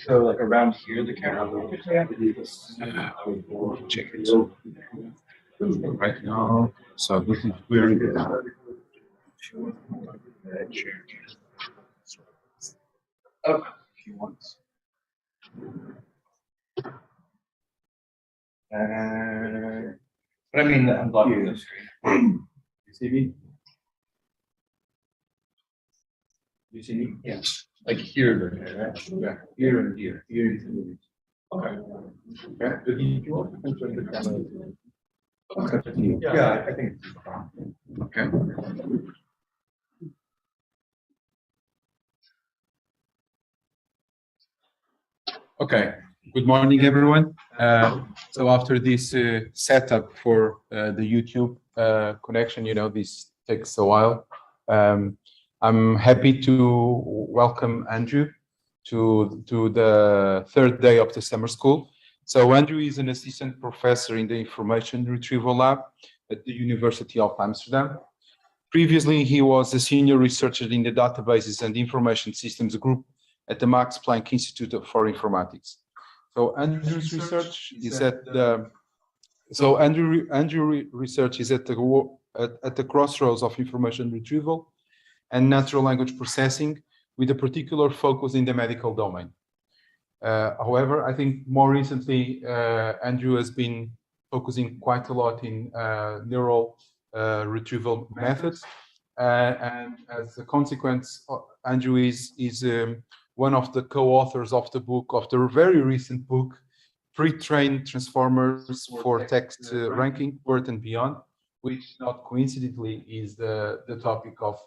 So like around here, the camera. Check it. Right now, so this is very good. Oh, if you want. But I mean, I'm blocking the screen. You see me? You see me? Yeah. Like here, right? Yeah. Here and here. Here. Okay. Yeah. If you want, you can turn the camera. Okay. Yeah, I think. Okay. Okay. Good morning, everyone. So after this setup for the YouTube connection, you know, this takes a while. I'm happy to welcome Andrew to the third day of the summer school. So Andrew is an assistant professor in the Information Retrieval Lab at the University of Amsterdam. Previously, he was a senior researcher in the Databases and Information Systems group at the Max Planck Institute for Informatics. So Andrew's research is at the research is at the crossroads of information retrieval and natural language processing, with a particular focus in the medical domain. However, I think more recently, Andrew has been focusing quite a lot in neural retrieval methods, and as a consequence, Andrew is one of the co-authors of the very recent book, Pre-trained Transformers for Text Ranking, Word and Beyond, which not coincidentally is the topic of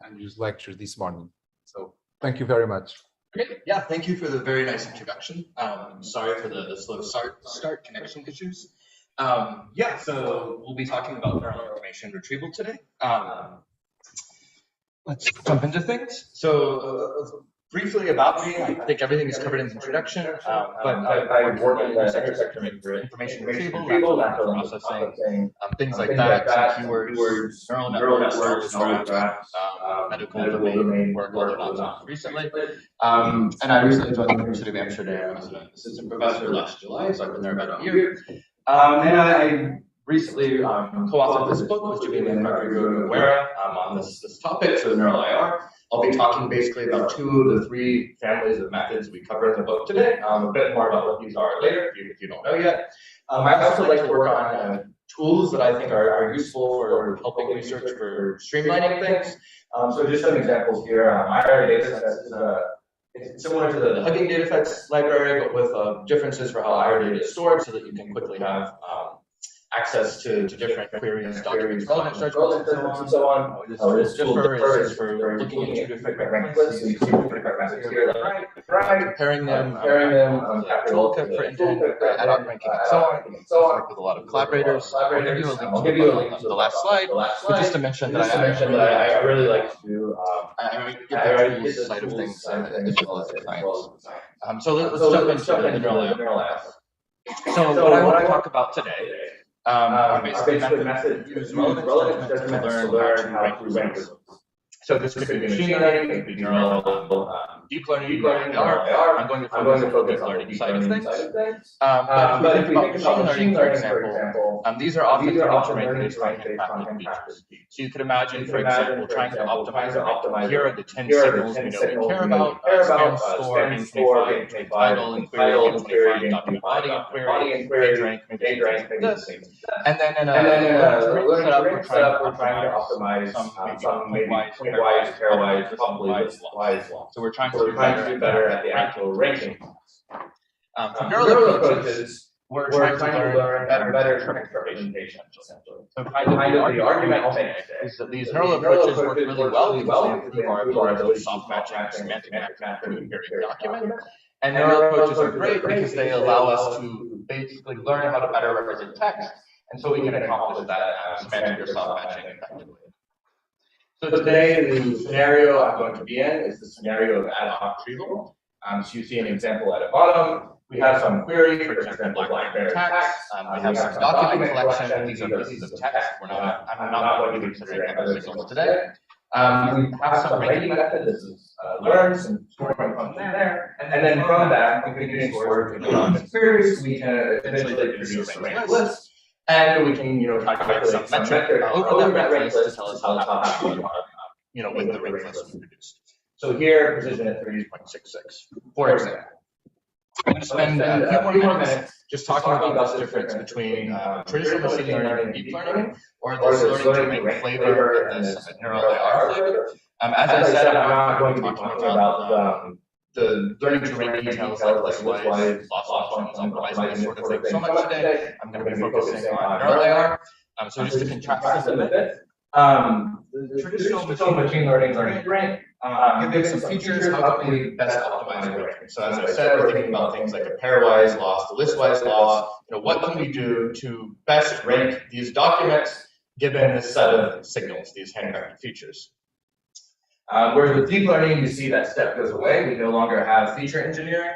Andrew's lecture this morning. So thank you very much. Great. Yeah, thank you for the very nice introduction. Sorry for the slow start connection issues. Yeah, so we'll be talking about neural information retrieval today. Let's jump into things. So briefly about me, I think everything is covered in the introduction, but I work in the intersection of information retrieval, natural language processing, things like that, some keywords, neural networks, knowledge graphs, medical domain work, although not recently. And I recently joined the University of Amsterdam as an assistant professor last July, so I've been there about a year. And I recently co-authored this book with Jimmy and Rodrigo Guerra on this topic, so neural IR. I'll be talking basically about 2 of the 3 families of methods we cover in the book today. A bit more about what these are later, if you don't know yet. I also like to work on tools that I think are useful for helping research for streamlining things. So just some examples here. IR datasets is similar to the Hugging datasets library, but with differences for how IR data is stored, so that you can quickly have access to different queries, documents, relevant search results, and so on. This differ is for looking at 2 different ranked lists. So you see different methods here, like comparing them, toolkit for intent, ad hoc ranking, and so on. I work with a lot of collaborators. I'll give you a link to the last slide, but just to mention that I really like to do. I get the tools side of things as well as the science. So let's jump into the neural IR. So what I want to talk about today are basically methods used relevant judgment to learn how to rank results. So this could be machine learning, it could be neural, deep learning, IR. I'm going to focus on the deep learning side of things. But if we think about machine learning, for example, these are often learning-based content features. So you could imagine, for example, trying to optimize. Here are the 10 signals we know we care about: spam score, N25, title, inquiry, N25, document body, inquiry, page rank, maybe this. And then in a learning setup, we're trying to optimize some maybe point-wise, pairwise, probably wise long. So we're trying to do better at the actual ranking. For neural approaches, we're trying to learn better text representation, essentially. So kind of the argument I'll make is that these neural approaches work really well because they improve our ability to soft matching semantic matching to a very document. And neural approaches are great because they allow us to basically learn how to better represent text, and so we can accomplish that semantic or soft matching effectively. So today, the scenario I'm going to be in is the scenario of ad hoc retrieval. So you see an example at the bottom. We have some query, for example, black bear text. We have some document collection. These are pieces of text. I'm not going to be considering other signals today. We have some ranking method. This is learn some scoring function there, and then from that, we can use scores for the dominant queries. We can eventually produce a ranked list, and we can calculate some metric over that ranked list to tell us how happy we are with the ranked list we produced. So here, precision at 30.66, for example. I'm going to spend a few more minutes just talking about this difference between traditional machine learning and deep learning, or this learning to rank flavor and this neural IR flavor. As I said, I'm not going to be talking about the learning to rank details like list-wise, loss functions, optimizing this sort of thing so much today. I'm going to be focusing on neural IR. So just to contrast this a bit, the traditional machine learning rank, giving some features, how can we best optimize the ranking? So as I said, we're thinking about things like a pairwise loss, the listwise loss. What can we do to best rank these documents given this set of signals, these handcrafted features? Whereas with deep learning, you see that step goes away. We no longer have feature engineering.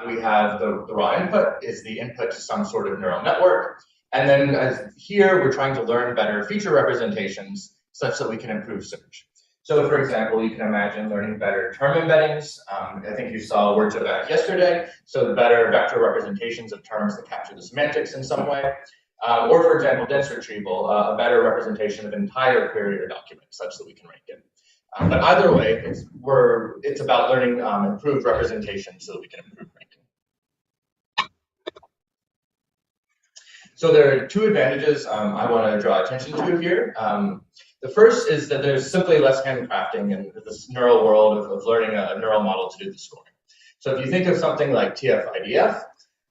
We have the raw input is the input to some sort of neural network. And then here, we're trying to learn better feature representations such that we can improve search. So for example, you can imagine learning better term embeddings. I think you saw words of that yesterday. So better vector representations of terms that capture the semantics in some way. Or for example, dense retrieval, a better representation of entire query or document such that we can rank it. But either way, it's about learning improved representation so that we can improve ranking. So there are two advantages I want to draw attention to here. The first is that there's simply less handcrafting in this neural world of learning a neural model to do the scoring. So if you think of something like TF-IDF,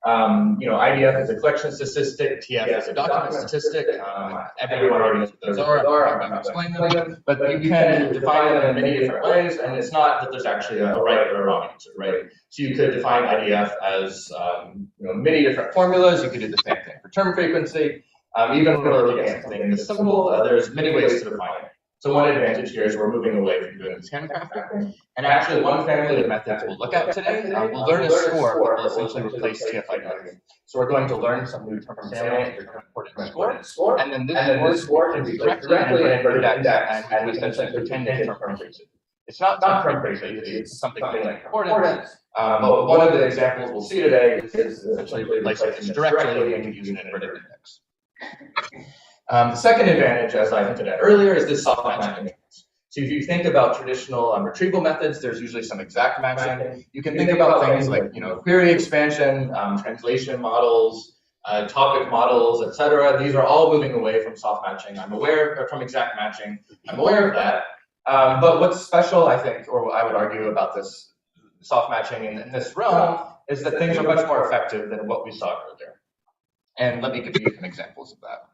IDF is a collection statistic, TF is a document statistic. Everyone already knows what those are. I'm not going to explain them, but you can define them in many different ways, and it's not that there's actually a right or a wrong answer, right? So you could define IDF as many different formulas. You could do the same thing for term frequency. Even when we're looking at something this simple, there's many ways to define it. So one advantage here is we're moving away from doing this handcrafting. And actually, one family of methods we'll look at today, we'll learn a score, but will essentially replace TF-IDF. So we're going to learn some new term salient or term important score, and then this score can be directly inverted index, and we essentially pretend it's term frequency. It's not term frequency, it's something like importance. But one of the examples we'll see today is essentially replacing this directly and use an inverted index. The second advantage, as I hinted at earlier, is this soft matching. So if you think about traditional retrieval methods, there's usually some exact matching. You can think about things like query expansion, translation models, topic models, etc. These are all moving away from soft matching. I'm aware from exact matching. I'm aware of that. But what's special, I think, or I would argue about this soft matching in this realm, is that things are much more effective than what we saw earlier. And let me give you some examples of that.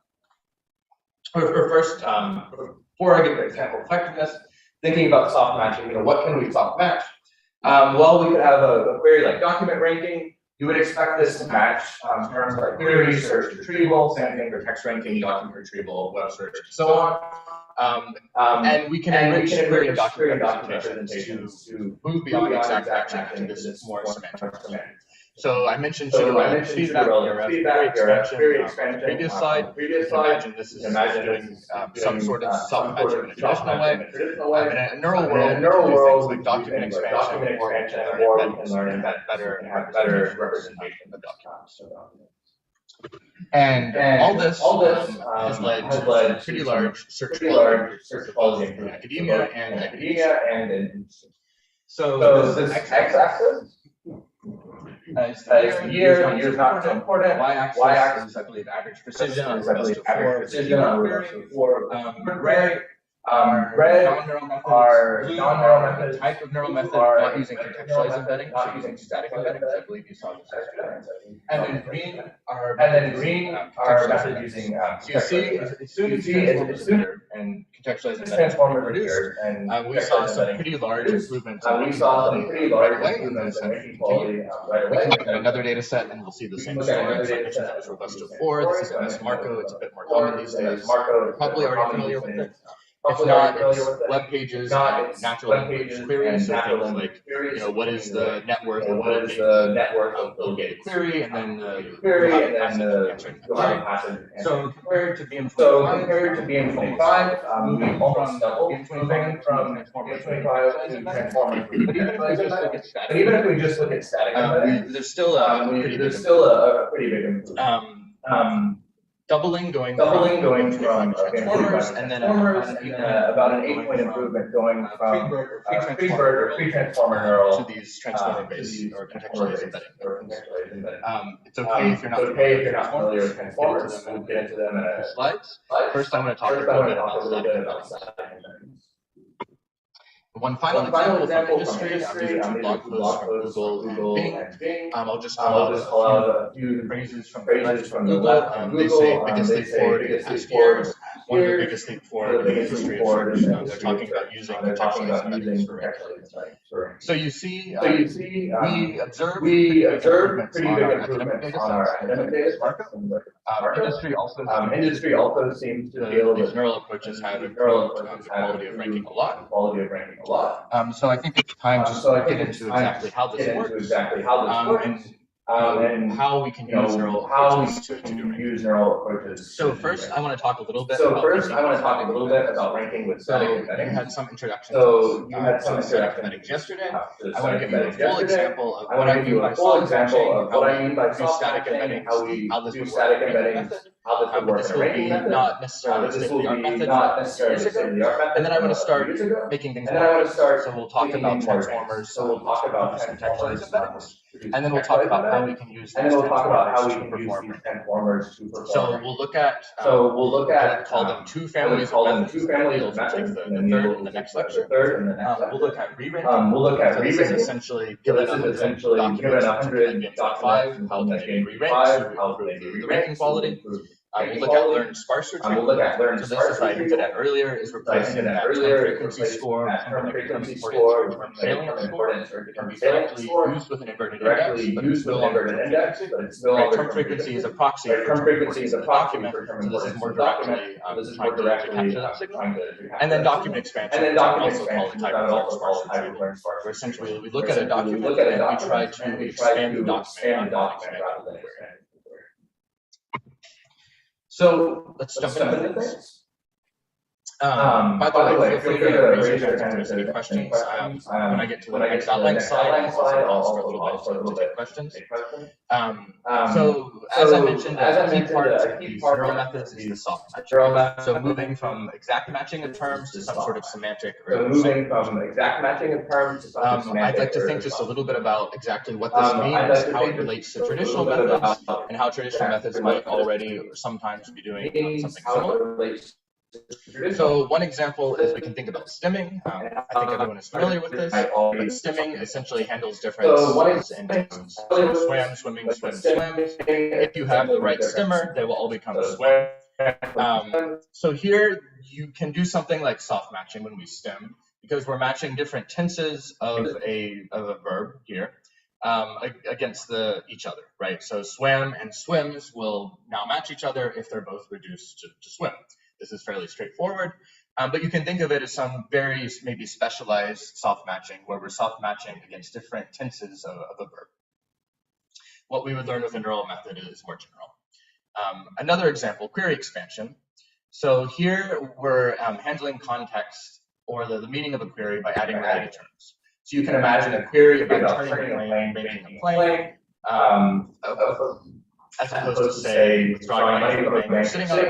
First, before I give an example of effectiveness, thinking about soft matching, what can we soft match? Well, we could have a query like document ranking. You would expect this to match terms like query, search, retrieval, same thing for text ranking, document retrieval, web search, and so on. And we can enrich query and document representations to move beyond exact matching to this more semantic. So I mentioned pseudo-relative feedback, query expansion, previous slide. You can imagine this is doing some sort of soft-matching in a traditional way. In a neural world, we can do things like document expansion, or we can learn better representation of documents. And all this has led to pretty large search quality in academia and so this x-axis is the year is not so important. Y-axis is, I believe, average precision on red are non-neural methods, type of neural method, not using contextualized embedding, so using static embedding, I believe you saw this yesterday. And then green are methods using so you see, as soon as and contextualized embedding reduced, and we saw some pretty large improvements in right away, and then continue. We can look at another data set and we'll see the same story. So I mentioned that was robust to 4. This is MS Marco. It's a bit more common these days. You're probably already familiar with it. If not, it's web pages and natural language queries. So things like, what is the net worth of Bill Gates? Will get a query, and then you'll have a passage answering the query. So compared to BM25, we've almost doubled moving from BM25 to transformers. But even if we just look at static embeddings, there's still a pretty big improvement. Doubling going from transformers, and then about an 8-point improvement going from pre-BERT or pre-transformer neural to these transformer-based or contextualized embedding. It's okay if you're not familiar with transformers. We'll get into them in a slides. First, I'm going to talk a little bit about static embeddings. One final example from industry, these are two blog posts from Google and Bing. I'll just call out a few phrases from Google. They say biggest leap forward in the past years. One of the biggest leap forward in the history of search. They're talking about using contextualized embeddings for ranking. So you see, we observe pretty big improvements on our academic data markup. Industry also seems to feel these neural approaches have improved the quality of ranking a lot. So I think it's time to get into exactly how this works, and how we can use neural approaches to do ranking. So first, I want to talk a little bit about ranking with static embedding. You had some introductions to static embeddings yesterday. I want to give you a full example of what I mean by soft matching, how we do static embeddings, how this would work in a ranking method. This will be not necessarily state-of-the-art method, and then I'm going to start making things more. So we'll talk about transformers, contextualized embeddings, and then we'll talk about how we can use these transformers to perform. So we'll look at, I call them two families of methods. We'll take the third in the next lecture. We'll look at re-ranking. So this is essentially given 100 documents in 5, how they get re-ranked to improve the ranking quality. We'll look at learned sparse retrieval. So this, as I hinted at earlier, is replacing that term frequency score with something that becomes important or salient score. It can be directly used with an inverted index, but it's no longer term frequency. Term frequency is a proxy for term frequency in the document, so this is more directly trying to capture that signal. And then document expansion, which I would also call a type of learned sparse retrieval, where essentially we look at a document and we try to expand the document rather than expand the query. So let's jump into things. By the way, feel free to raise your hand if there's any questions. When I get to the next outline slide, I'll start a little bit to take questions. So as I mentioned, a key part of these neural methods is the soft matching. So moving from exact matching of terms to some sort of semantic. I'd like to think just a little bit about exactly what this means, how it relates to traditional methods, and how traditional methods might already or sometimes be doing something similar. So one example is we can think about stimming. I think everyone is familiar with this, but stimming essentially handles different C's and D's. So swam, swimming, swim, swim. If you have the right stimmer, they will all become swim. So here you can do something like soft matching when we stim, because we're matching different tenses of a verb here against each other, right? So swam and swims will now match each other if they're both reduced to swim. This is fairly straightforward, but you can think of it as some very maybe specialized soft matching, where we're soft matching against different tenses of a verb. What we would learn with a neural method is more general. Another example, query expansion. So here we're handling context or the meaning of a query by adding related terms. So you can imagine a query about turning a plane, making a plane, as opposed to say drawing money from a bank sitting on a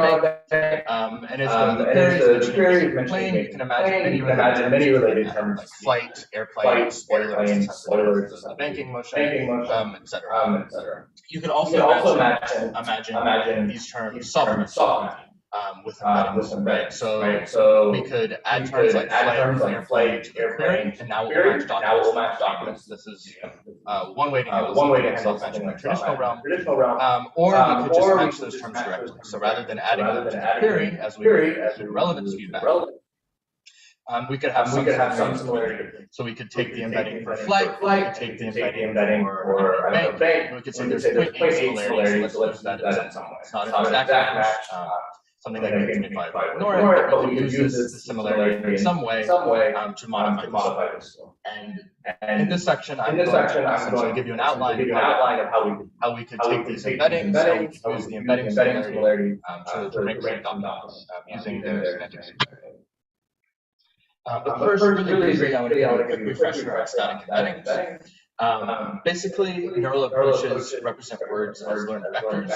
bank. And if the query is mentioning you can imagine many related terms like flight, airplane, spoilers, the banking motion, etc. You could also imagine these terms soft matching with embeddings, right? So we could add terms like flight, airplane, and now we'll match documents. This is one way to handle soft matching in the traditional realm. Or we could just match those terms directly. So rather than adding them to the query as we do relevance feedback, we could have some similarity. So we could take the embedding for flight, we could take the embedding for bank, and we could say there's 0.8 similarity, so let's use that in some way. It's not an exact match. something like ESSIR2022 would ignore it, but we could use this similarity in some way to modify the score. And in this section, I'm going to essentially give you an outline of how we could take these embeddings, how we could use the embedding similarity to rank documents using their semantic similarity. But first, really briefly, I want to give you a quick refresher on static embeddings. Basically, neural approaches represent words as learned vectors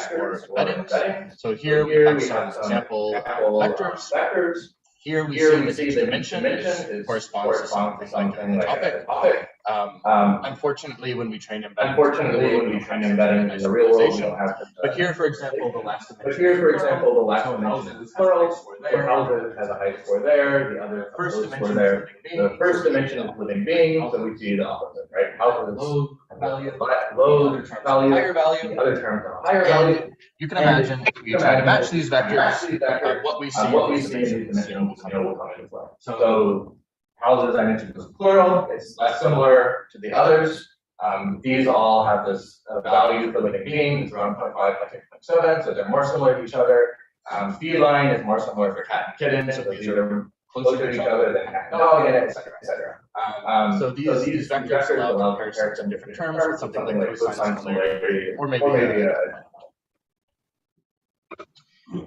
or embeddings. So here we have some example vectors. Here we see that each dimension corresponds to something like a topic. Unfortunately, when we train embeddings, in the real world, we don't have. But here, for example, the last dimension is plural. So houses has a height score there. The other first dimension is living beings. So we see the opposite, right? Houses low value, higher value. The other terms are higher value. You can imagine if we try to match these vectors, what we see in these dimensions will come into play. So houses, I mentioned, was plural. It's less similar to the others. These all have this value for living beings, around 0.5 by 6.7, so they're more similar to each other. Feline is more similar for cat and kitten, so these are closer to each other than cat and dog, etc., etc. So these vectors allow comparisons in different terms with something like cosine similarity, or maybe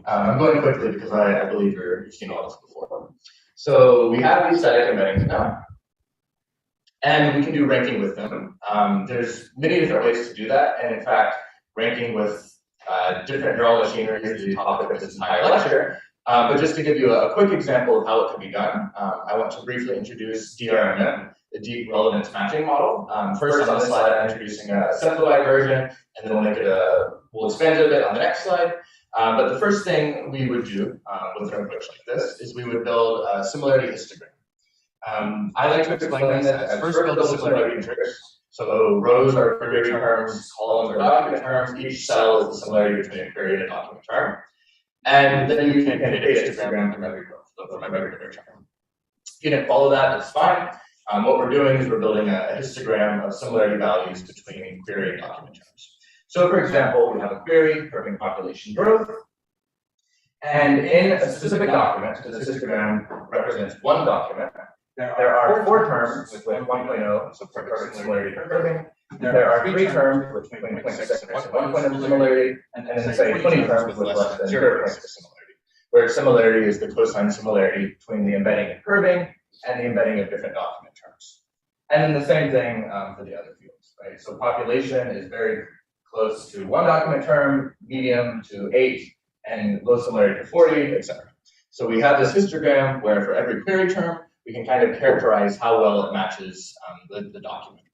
I'm going quickly because I believe you've seen all this before. So we have these static embeddings now, and we can do ranking with them. There's many different ways to do that, and in fact, ranking with different neural machinery is the topic of this entire lecture. But just to give you a quick example of how it can be done, I want to briefly introduce DRMM, the Deep Relevance Matching Model. First on this slide, I'm introducing a simplified version, and then we'll expand it a bit on the next slide. But the first thing we would do with an approach like this is we would build a similarity histogram. I like to explain this as first build a similarity matrix. So rows are query terms, columns are document terms, each cell is the similarity between a query and a document term. And then you can create a histogram from every row, so from every query term. If you didn't follow that, that's fine. What we're doing is we're building a histogram of similarity values between query and document terms. So for example, we have a query covering population growth. And in a specific document, so this histogram represents one document, there are 4 terms with 1.0, so perfect similarity for curving. There are 3 terms with 0.6 and 1.0 similarity, and then say 20 terms with less than 0.6 similarity, where similarity is the cosine similarity between the embedding and curving and the embedding of different document terms. And then the same thing for the other fields, right? So population is very close to 1 document term, medium to 8, and low similarity to 40, etc. So we have this histogram where for every query term, we can kind of characterize how well it matches the document.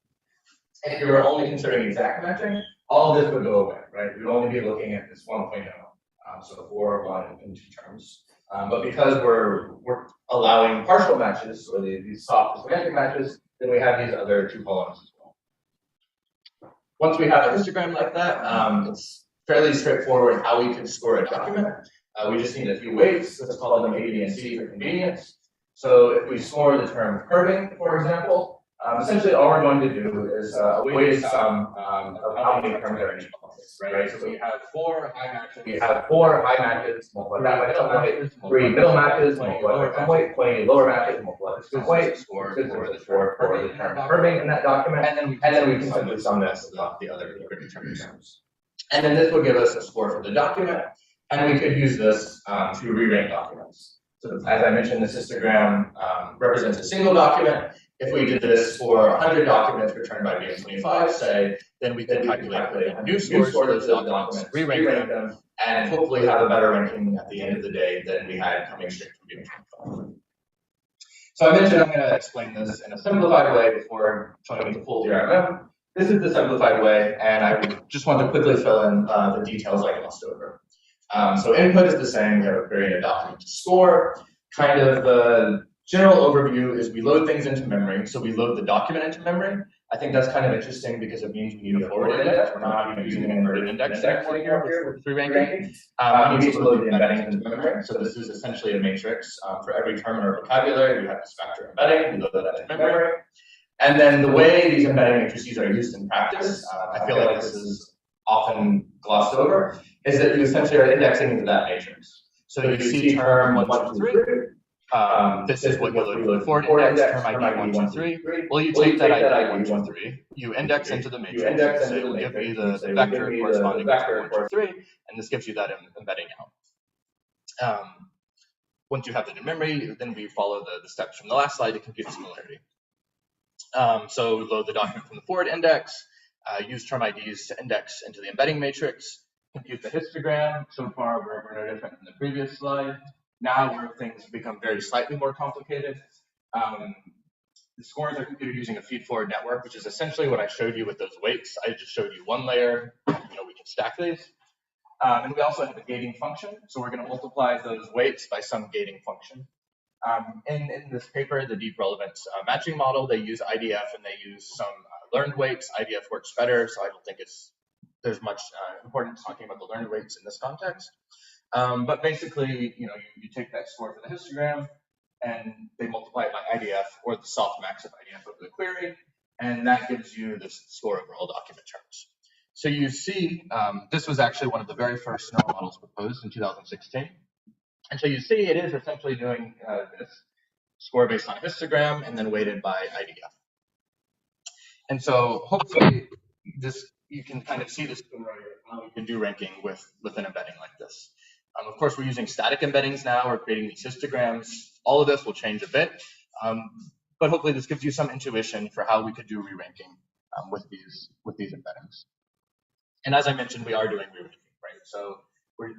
And if you were only considering exact matching, all of this would go away, right? We would only be looking at this 1.0, so 4, 1, and 2 terms. But because we're allowing partial matches, or these soft semantic matches, then we have these other 2 columns as well. Once we have a histogram like that, it's fairly straightforward how we can score a document. We just need a few weights. Let's call them A, B, and C for convenience. So if we score the term curving, for example, essentially all we're going to do is a weighted sum of how many terms are in each box, right? So we have 4 high matches. We have 4 high matches, multiply that by some weight, 3 middle matches, multiply by some weight, 20 lower matches, multiply by some weight, score for the term curving in that document, and then we can simply sum this with the other terms. And then this will give us a score for the document, and we could use this to re-rank documents. So as I mentioned, this histogram represents a single document. If we did this for 100 documents returned by BM25, say, then we could calculate a new score for those documents, re-rank them, and hopefully have a better ranking at the end of the day than we had coming straight from BM25. So I mentioned I'm going to explain this in a simplified way before showing you the full DRMM. This is the simplified way, and I just want to quickly fill in the details I glossed over. So input is the same. We have a query and a document to score. Kind of the general overview is we load things into memory. So we load the document into memory. I think that's kind of interesting because it means we need a forward index. We're not even using an inverted index anymore here with re-ranking. We need to load the embeddings into memory. So this is essentially a matrix. For every term in our vocabulary, we have this factor embedding. We load that into memory. And then the way these embedding matrices are used in practice, I feel like this is often glossed over, is that you essentially are indexing into that matrix. So you see term 1, 2, 3. This is what you load for the forward index, term ID 1, 2, 3. Well, you take that ID 1, 2, 3, you index into the matrix, and say, well, give me the vector corresponding to 1, 2, 3, and this gives you that embedding out. Once you have that in memory, then we follow the steps from the last slide to compute the similarity. So load the document from the forward index, use term IDs to index into the embedding matrix, compute the histogram. So far, we're no different than the previous slide. Now, where things become very slightly more complicated, the scores are computed using a feed-forward network, which is essentially what I showed you with those weights. I just showed you one layer. We can stack these. And we also have a gating function. So we're going to multiply those weights by some gating function. In this paper, the deep relevance matching model, they use IDF and they use some learned weights. IDF works better, so I don't think there's much importance talking about the learned weights in this context. But basically, you take that score for the histogram, and they multiply it by IDF or the softmax of IDF over the query, and that gives you the score over all document terms. So you see, this was actually one of the very first neural models proposed in 2016. And so you see it is essentially doing this score based on histogram and then weighted by IDF. And so hopefully you can kind of see this story of how we can do ranking with an embedding like this. Of course, we're using static embeddings now. We're creating these histograms. All of this will change a bit. But hopefully this gives you some intuition for how we could do re-ranking with these embeddings. And as I mentioned, we are doing re-ranking, right? So we're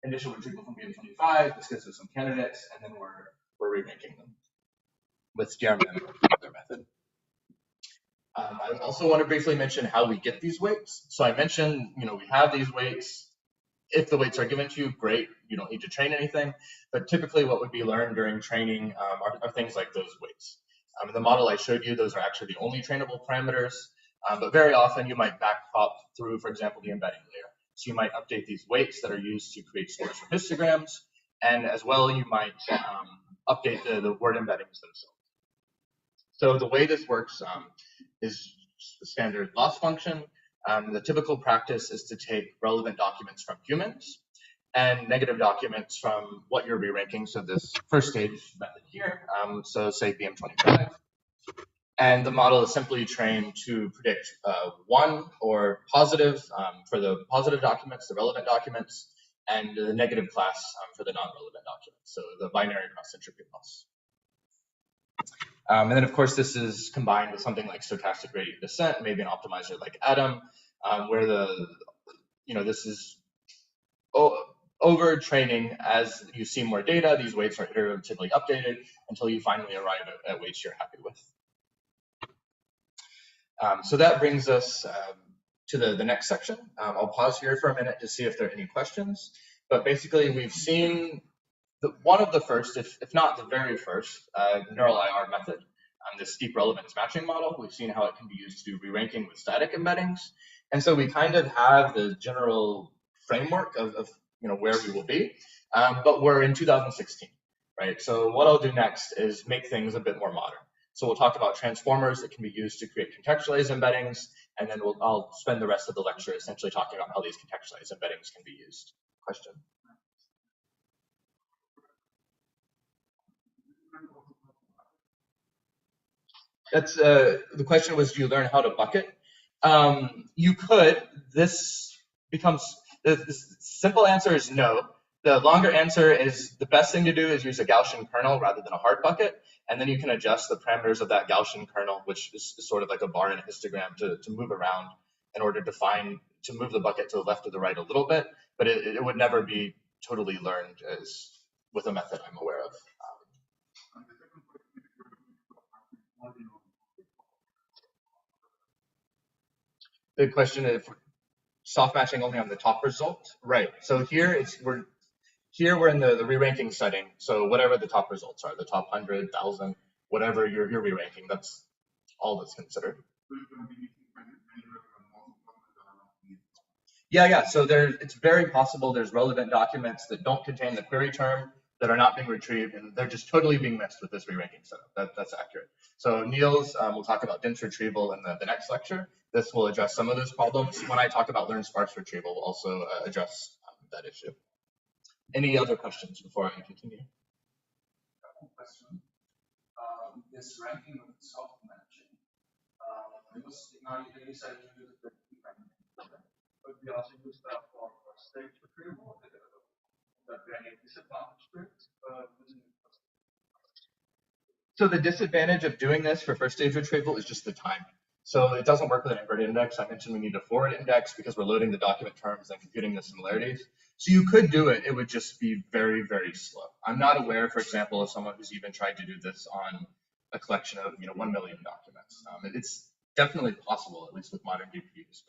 initial retrieval from ESSIR2022. This gives us some candidates, and then we're re-ranking them with GRMM other method. I also want to briefly mention how we get these weights. So I mentioned, we have these weights. If the weights are given to you, great. You don't need to train anything. But typically, what would be learned during training are things like those weights. The model I showed you, those are actually the only trainable parameters. But very often, you might backpop through, for example, the embedding layer. So you might update these weights that are used to create scores for histograms, and as well, you might update the word embeddings themselves. So the way this works is the standard loss function. The typical practice is to take relevant documents from humans and negative documents from what you're re-ranking. So this first stage method here, so say BM25. And the model is simply trained to predict 1 or positive for the positive documents, the relevant documents, and the negative class for the non-relevant documents, so the binary cross-entropy loss. And then, of course, this is combined with something like stochastic gradient descent, maybe an optimizer like Atom, where this is over training. As you see more data, these weights are iteratively updated until you finally arrive at weights you're happy with. So that brings us to the next section. I'll pause here for a minute to see if there are any questions. But basically, we've seen one of the first, if not the very first, neural IR method, this deep relevance matching model. We've seen how it can be used to do re-ranking with static embeddings. And so we kind of have the general framework of where we will be. But we're in 2016, right? So what I'll do next is make things a bit more modern. So we'll talk about transformers that can be used to create contextualized embeddings, and then I'll spend the rest of the lecture essentially talking about how these contextualized embeddings can be used. Question? That's the question was, do you learn how to bucket? You could. This becomes the simple answer is no. The longer answer is the best thing to do is use a Gaussian kernel rather than a hard bucket, and then you can adjust the parameters of that Gaussian kernel, which is sort of like a bar in a histogram, to move around in order to move the bucket to the left or the right a little bit, but it would never be totally learned as with a method I'm aware of. The question is soft matching only on the top result, right? So here we're in the re-ranking setting. So whatever the top results are, the top 100, 1,000, whatever you're re-ranking, that's all that's considered. Yeah. So it's very possible there's relevant documents that don't contain the query term that are not being retrieved, and they're just totally being missed with this re-ranking setup. That's accurate. So Niels will talk about dense retrieval in the next lecture. This will address some of those problems. When I talk about learned sparse retrieval, we'll also address that issue. Any other questions before I continue? Question. This ranking of the soft matching, because nowadays I use the ranking, but we also use that for stage retrieval. That we any disadvantage to it. So the disadvantage of doing this for first stage retrieval is just the time. So it doesn't work with an inverted index. I mentioned we need a forward index because we're loading the document terms and computing the similarities. So you could do it. It would just be very, very slow. I'm not aware, for example, of someone who's even tried to do this on a collection of 1 million documents. It's definitely possible, at least with modern GPUs.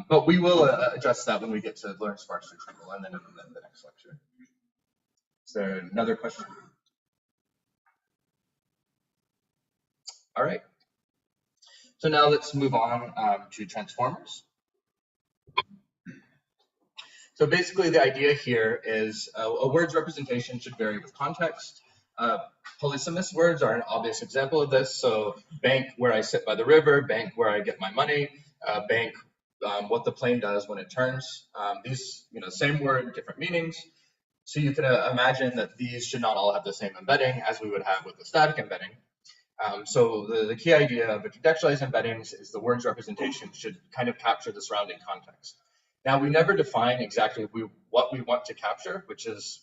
But we will address that when we get to learn sparse retrieval and then in the next lecture. Is there another question? All right. So now let's move on to transformers. So basically the idea here is a word's representation should vary with context. Polysemous words are an obvious example of this. So bank, where I sit by the river, bank, where I get my money, bank, what the plane does when it turns. These, same word, different meanings. So you can imagine that these should not all have the same embedding as we would have with the static embedding. So the key idea of a contextualized embeddings is the word's representation should kind of capture the surrounding context. Now, we never define exactly what we want to capture, which is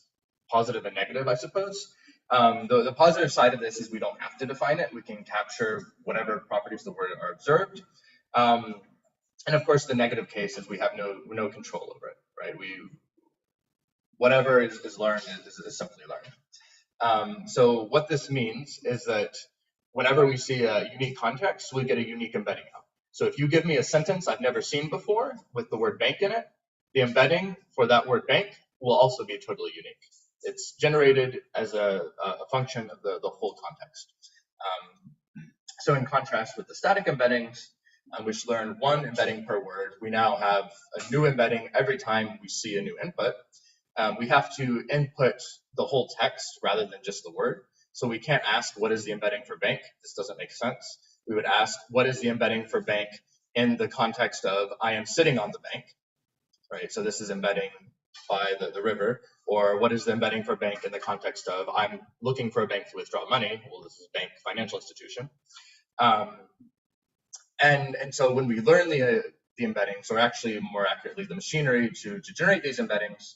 positive and negative, I suppose. The positive side of this is we don't have to define it. We can capture whatever properties of the word are observed. And of course, the negative case is we have no control over it, right? Whatever is learned is simply learned. So what this means is that whenever we see a unique context, we get a unique embedding out. So if you give me a sentence I've never seen before with the word bank in it, the embedding for that word bank will also be totally unique. It's generated as a function of the whole context. So in contrast with the static embeddings, which learn one embedding per word, we now have a new embedding every time we see a new input. We have to input the whole text rather than just the word. So we can't ask what is the embedding for bank. This doesn't make sense. We would ask what is the embedding for bank in the context of I am sitting on the bank, right? So this is embedding by the river. Or what is the embedding for bank in the context of I'm looking for a bank to withdraw money? Well, this is bank, financial institution. And so when we learn the embeddings, or actually more accurately the machinery to generate these embeddings,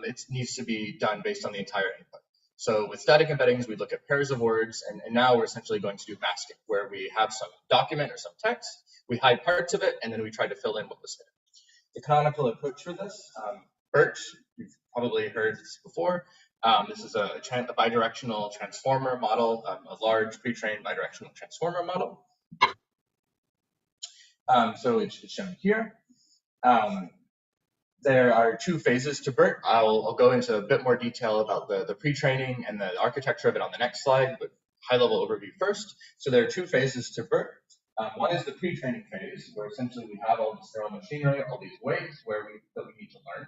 it needs to be done based on the entire input. So with static embeddings, we look at pairs of words, and now we're essentially going to do masking, where we have some document or some text, we hide parts of it, and then we try to fill in what was hidden. The canonical approach for this, BERT, you've probably heard this before. This is a bidirectional transformer model, a large pre-trained bidirectional transformer model. So it's shown here. There are two phases to BERT. I'll go into a bit more detail about the pre-training and the architecture of it on the next slide, but high-level overview first. So there are two phases to BERT. One is the pre-training phase, where essentially we have all this neural machinery, all these weights that we need to learn.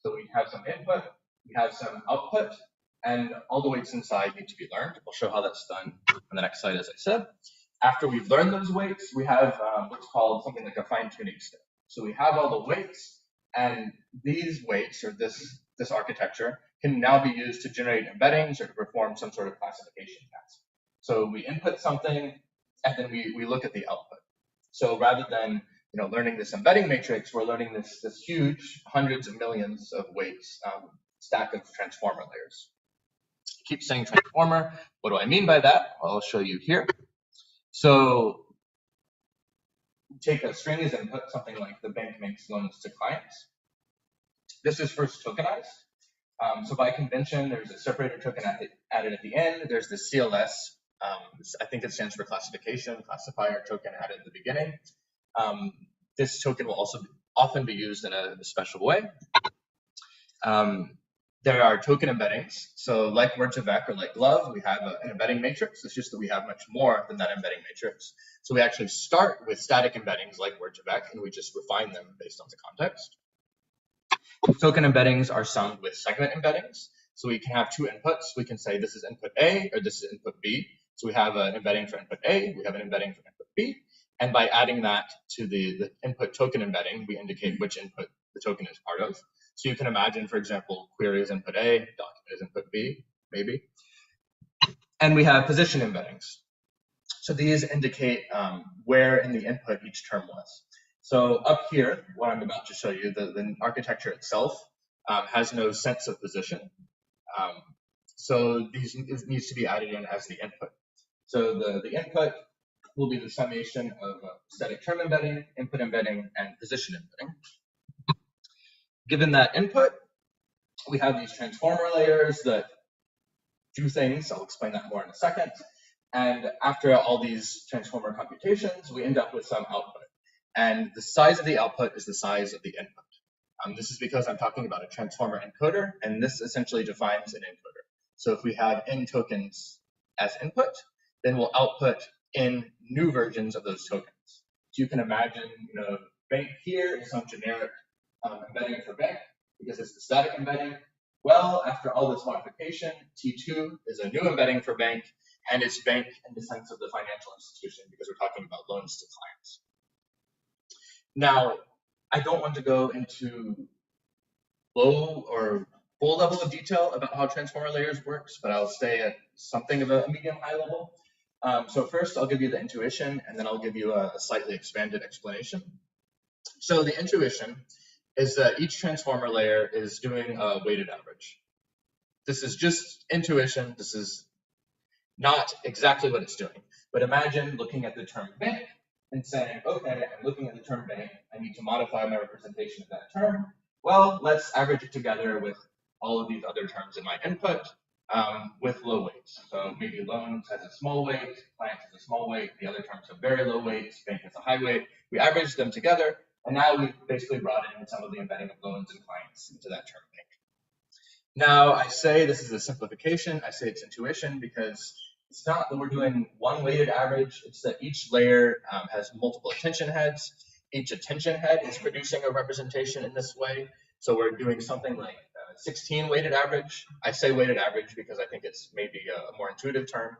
So we have some input, we have some output, and all the weights inside need to be learned. I'll show how that's done on the next slide, as I said. After we've learned those weights, we have what's called something like a fine-tuning step. So we have all the weights, and these weights, or this architecture, can now be used to generate embeddings or to perform some sort of classification task. So we input something, and then we look at the output. So rather than learning this embedding matrix, we're learning this huge hundreds of millions of weights stack of transformer layers. I keep saying transformer. What do I mean by that? Well, I'll show you here. So take a string as input, something like the bank makes loans to clients. This is first tokenized. So by convention, there's a separator token added at the end. There's the CLS. I think it stands for classification, classifier token added at the beginning. This token will also often be used in a special way. There are token embeddings. So like Word2Vec or like Glove, we have an embedding matrix. It's just that we have much more than that embedding matrix. So we actually start with static embeddings like Word2Vec, and we just refine them based on the context. Token embeddings are summed with segment embeddings. So we can have two inputs. We can say this is input A or this is input B. So we have an embedding for input A, we have an embedding for input B. And by adding that to the input token embedding, we indicate which input the token is part of. So you can imagine, for example, query is input A, document is input B, maybe. And we have position embeddings. So these indicate where in the input each term was. So up here, what I'm about to show you, the architecture itself has no sense of position. So these needs to be added in as the input. So the input will be the summation of static term embedding, input embedding, and position embedding. Given that input, we have these transformer layers that do things. I'll explain that more in a second. And after all these transformer computations, we end up with some output. And the size of the output is the size of the input. This is because I'm talking about a transformer encoder, and this essentially defines an encoder. So if we have n tokens as input, then we'll output in new versions of those tokens. So you can imagine, bank here is some generic embedding for bank because it's the static embedding. Well, after all this modification, T2 is a new embedding for bank, and it's bank in the sense of the financial institution because we're talking about loans to clients. Now, I don't want to go into low or full level of detail about how transformer layers works, but I'll stay at something of a medium high level. So first, I'll give you the intuition, and then I'll give you a slightly expanded explanation. So the intuition is that each transformer layer is doing a weighted average. This is just intuition. This is not exactly what it's doing. But imagine looking at the term bank and saying, okay, I'm looking at the term bank. I need to modify my representation of that term. Well, let's average it together with all of these other terms in my input with low weights. So maybe loans has a small weight, clients has a small weight, the other terms have very low weights, bank has a high weight. We average them together, and now we've basically brought in some of the embedding of loans and clients into that term bank. Now, I say this is a simplification. I say it's intuition because it's not that we're doing one weighted average. It's that each layer has multiple attention heads. Each attention head is producing a representation in this way. So we're doing something like 16 weighted average. I say weighted average because I think it's maybe a more intuitive term.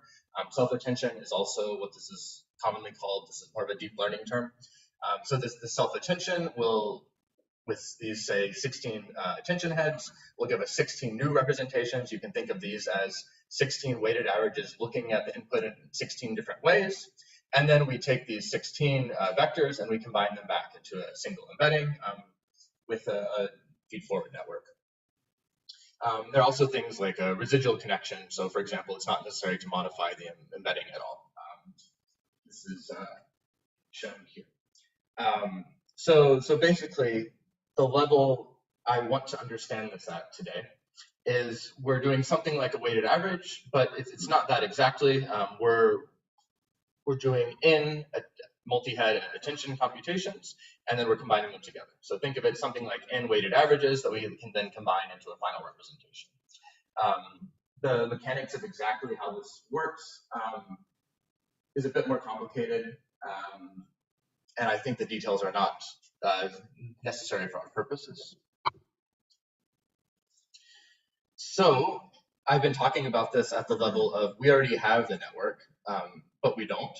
Self-attention is also what this is commonly called. This is more of a deep learning term. So the self-attention will, with these, say, 16 attention heads, will give us 16 new representations. You can think of these as 16 weighted averages looking at the input in 16 different ways. And then we take these 16 vectors and we combine them back into a single embedding with a feed-forward network. There are also things like a residual connection. So, for example, it's not necessary to modify the embedding at all. This is shown here. So basically, the level I want to understand this at today is we're doing something like a weighted average, but it's not that exactly. We're doing in a multi-head attention computations, and then we're combining them together. So think of it something like n weighted averages that we can then combine into a final representation. The mechanics of exactly how this works is a bit more complicated, and I think the details are not necessary for our purposes. So I've been talking about this at the level of we already have the network, but we don't.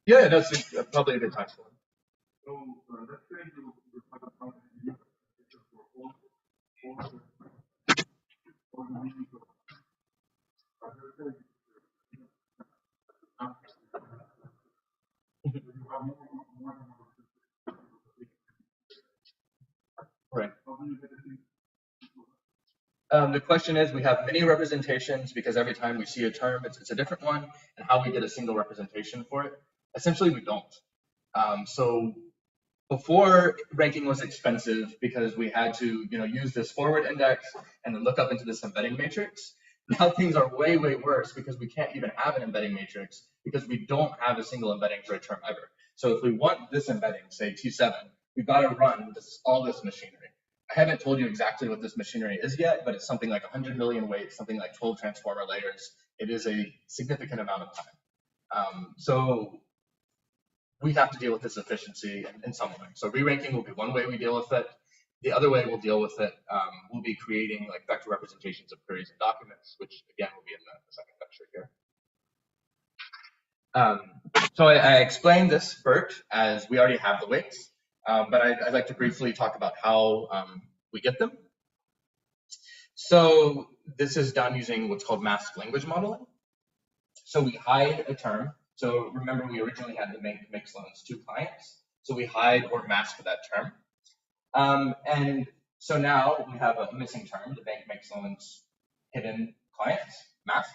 Yeah, that's probably a good time for it. So let's say you have a company for all the means of Right. The question is, we have many representations because every time we see a term, it's a different one, and how we get a single representation for it. Essentially, we don't. So before, ranking was expensive because we had to use this forward index and then look up into this embedding matrix. Now things are way, way worse because we can't even have an embedding matrix because we don't have a single embedding for a term ever. So if we want this embedding, say T7, we've got to run all this machinery. I haven't told you exactly what this machinery is yet, but it's something like 100 million weights, something like 12 transformer layers. It is a significant amount of time. So we have to deal with this efficiency in some way. So re-ranking will be one way we deal with it. The other way we'll deal with it will be creating like vector representations of queries and documents, which again will be in the second lecture here. So I explained this, Bert, as we already have the weights, but I'd like to briefly talk about how we get them. So this is done using what's called masked language modeling. So we hide a term. So remember, we originally had the bank makes loans to clients. So we hide or mask that term. And so now we have a missing term, the bank makes loans hidden clients, masked.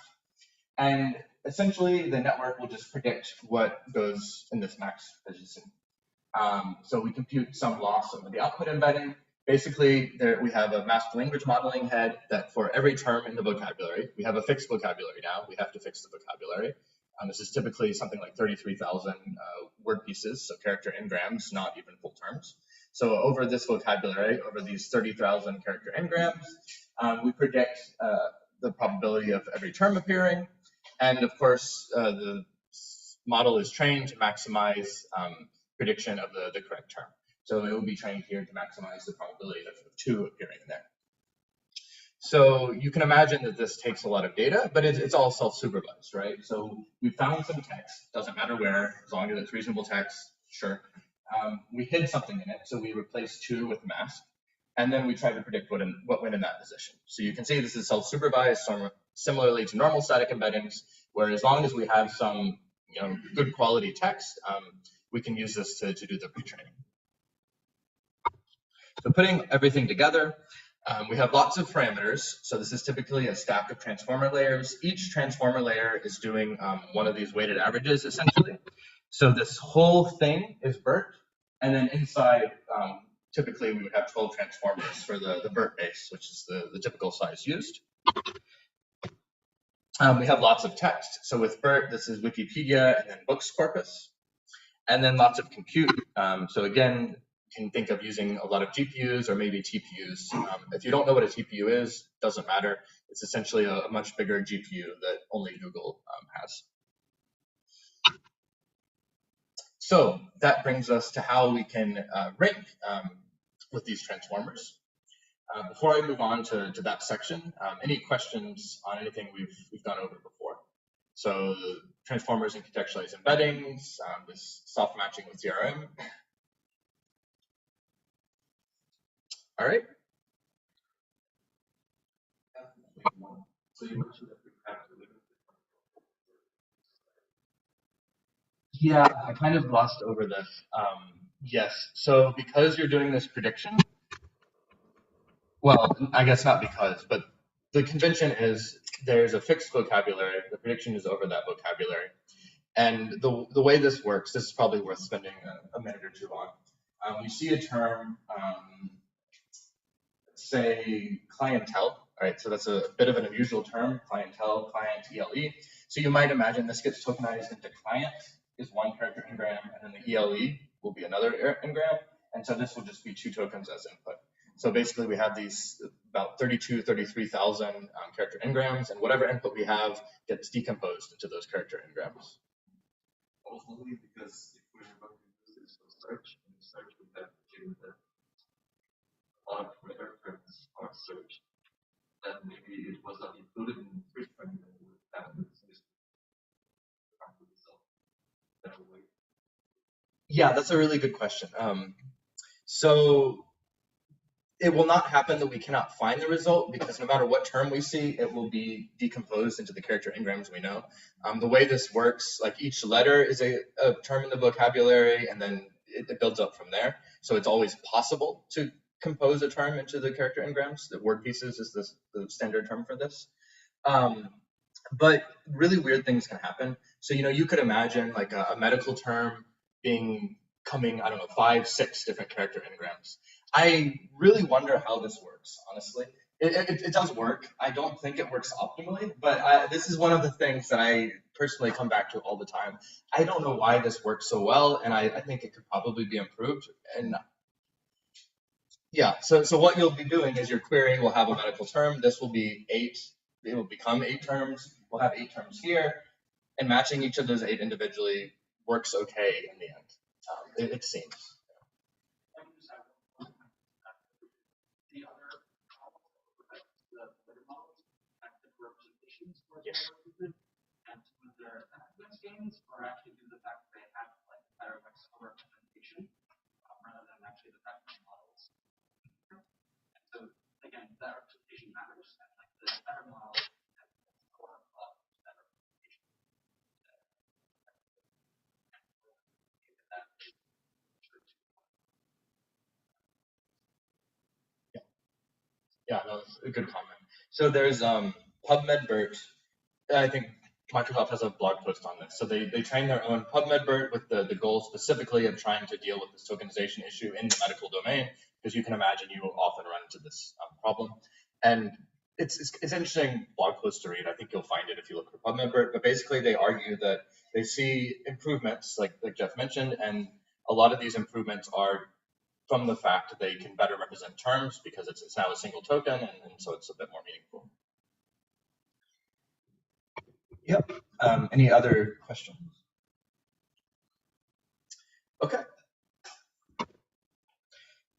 And essentially, the network will just predict what goes in this max position. So we compute some loss over the output embedding. Basically, there we have a masked language modeling head that for every term in the vocabulary, we have a fixed vocabulary now. We have to fix the vocabulary. This is typically something like 33,000 word pieces, so character n-grams, not even full terms. So over this vocabulary, over these 30,000 character n-grams, we predict the probability of every term appearing. And of course, the model is trained to maximize prediction of the correct term. So it will be trained here to maximize the probability of 2 appearing there. So you can imagine that this takes a lot of data, but it's all self-supervised, right? So we found some text, doesn't matter where, as long as it's reasonable text, sure. We hid something in it, so we replaced 2 with mask, and then we tried to predict what went in that position. So you can see this is self-supervised, similarly to normal static embeddings, where as long as we have some good quality text, we can use this to do the pre-training. So putting everything together, we have lots of parameters. So this is typically a stack of transformer layers. Each transformer layer is doing one of these weighted averages, essentially. So this whole thing is BERT, and then inside, typically we would have 12 transformers for the BERT base, which is the typical size used. We have lots of text. So with BERT, this is Wikipedia and then books corpus, and then lots of compute. So again, you can think of using a lot of GPUs or maybe TPUs. If you don't know what a TPU is, doesn't matter. It's essentially a much bigger GPU that only Google has. So that brings us to how we can rank with these transformers. Before I move on to that section, any questions on anything we've gone over before? So transformers and contextualized embeddings, this soft matching with DRM. All right. So you mentioned that we have to limit Yeah, I kind of glossed over this. Yes, so because you're doing this prediction, well, I guess not because, but the convention is there's a fixed vocabulary. The prediction is over that vocabulary. And the way this works, this is probably worth spending a minute or two on. You see a term, say clientele, all right? So that's a bit of an unusual term, clientele, client, ELE. So you might imagine this gets tokenized into client is 1 character engram, and then the ELE will be another engram. And so this will just be 2 tokens as input. So basically we have these about 33,000 character engrams, and whatever input we have gets decomposed into those character engrams. ultimately because if we're going to use this for search, and search we have to give the a lot of reference or search, that maybe it was not included in the pre-training that we would have this result that way. Yeah, that's a really good question. So it will not happen that we cannot find the result, because no matter what term we see, it will be decomposed into the character engrams we know. The way this works, like each letter is a term in the vocabulary, and then it builds up from there. So it's always possible to compose a term into the character engrams. The word pieces is the standard term for this. But really weird things can happen. So, you could imagine like a medical term coming, I don't know, 5, 6 different character engrams. I really wonder how this works, honestly. It does work. I don't think it works optimally, but this is one of the things that I personally come back to all the time. I don't know why this works so well, and I think it could probably be improved. And yeah, so what you'll be doing is your query will have a medical term. This will be 8. It will become 8 terms. We'll have 8 terms here, and matching each of those 8 individually works okay in the end. It seems. The other the models, active representations were Yes. and with their routines, or actually due to the fact that they have like better representation rather than actually the fact that models. And so again, that representation matters. And like the better model has better representation. Yeah, that was a good comment. So there's PubMed-BERT. I think Microsoft has a blog post on this. So they train their own PubMed-BERT with the goal specifically of trying to deal with this tokenization issue in the medical domain, because you can imagine you will often run into this problem. And it's an interesting blog post to read. I think you'll find it if you look for PubMed-BERT. But basically, they argue that they see improvements, like Jeff mentioned, and a lot of these improvements are from the fact that they can better represent terms because it's now a single token, and so it's a bit more meaningful. Yep. Any other questions? Okay.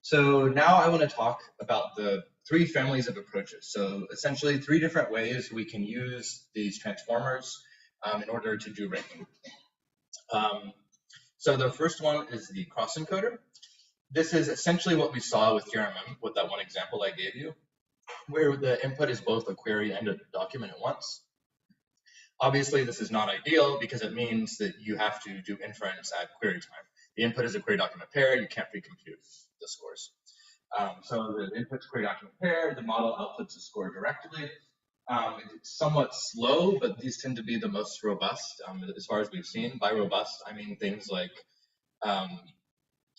So now I want to talk about the 3 families of approaches. So essentially 3 different ways we can use these transformers in order to do ranking. So the first one is the cross encoder. This is essentially what we saw with URMM, with that one example I gave you, where the input is both a query and a document at once. Obviously, this is not ideal because it means that you have to do inference at query time. The input is a query document pair. You can't pre-compute the scores. So the input's query document pair, the model outputs a score directly. It's somewhat slow, but these tend to be the most robust as far as we've seen. By robust, I mean things like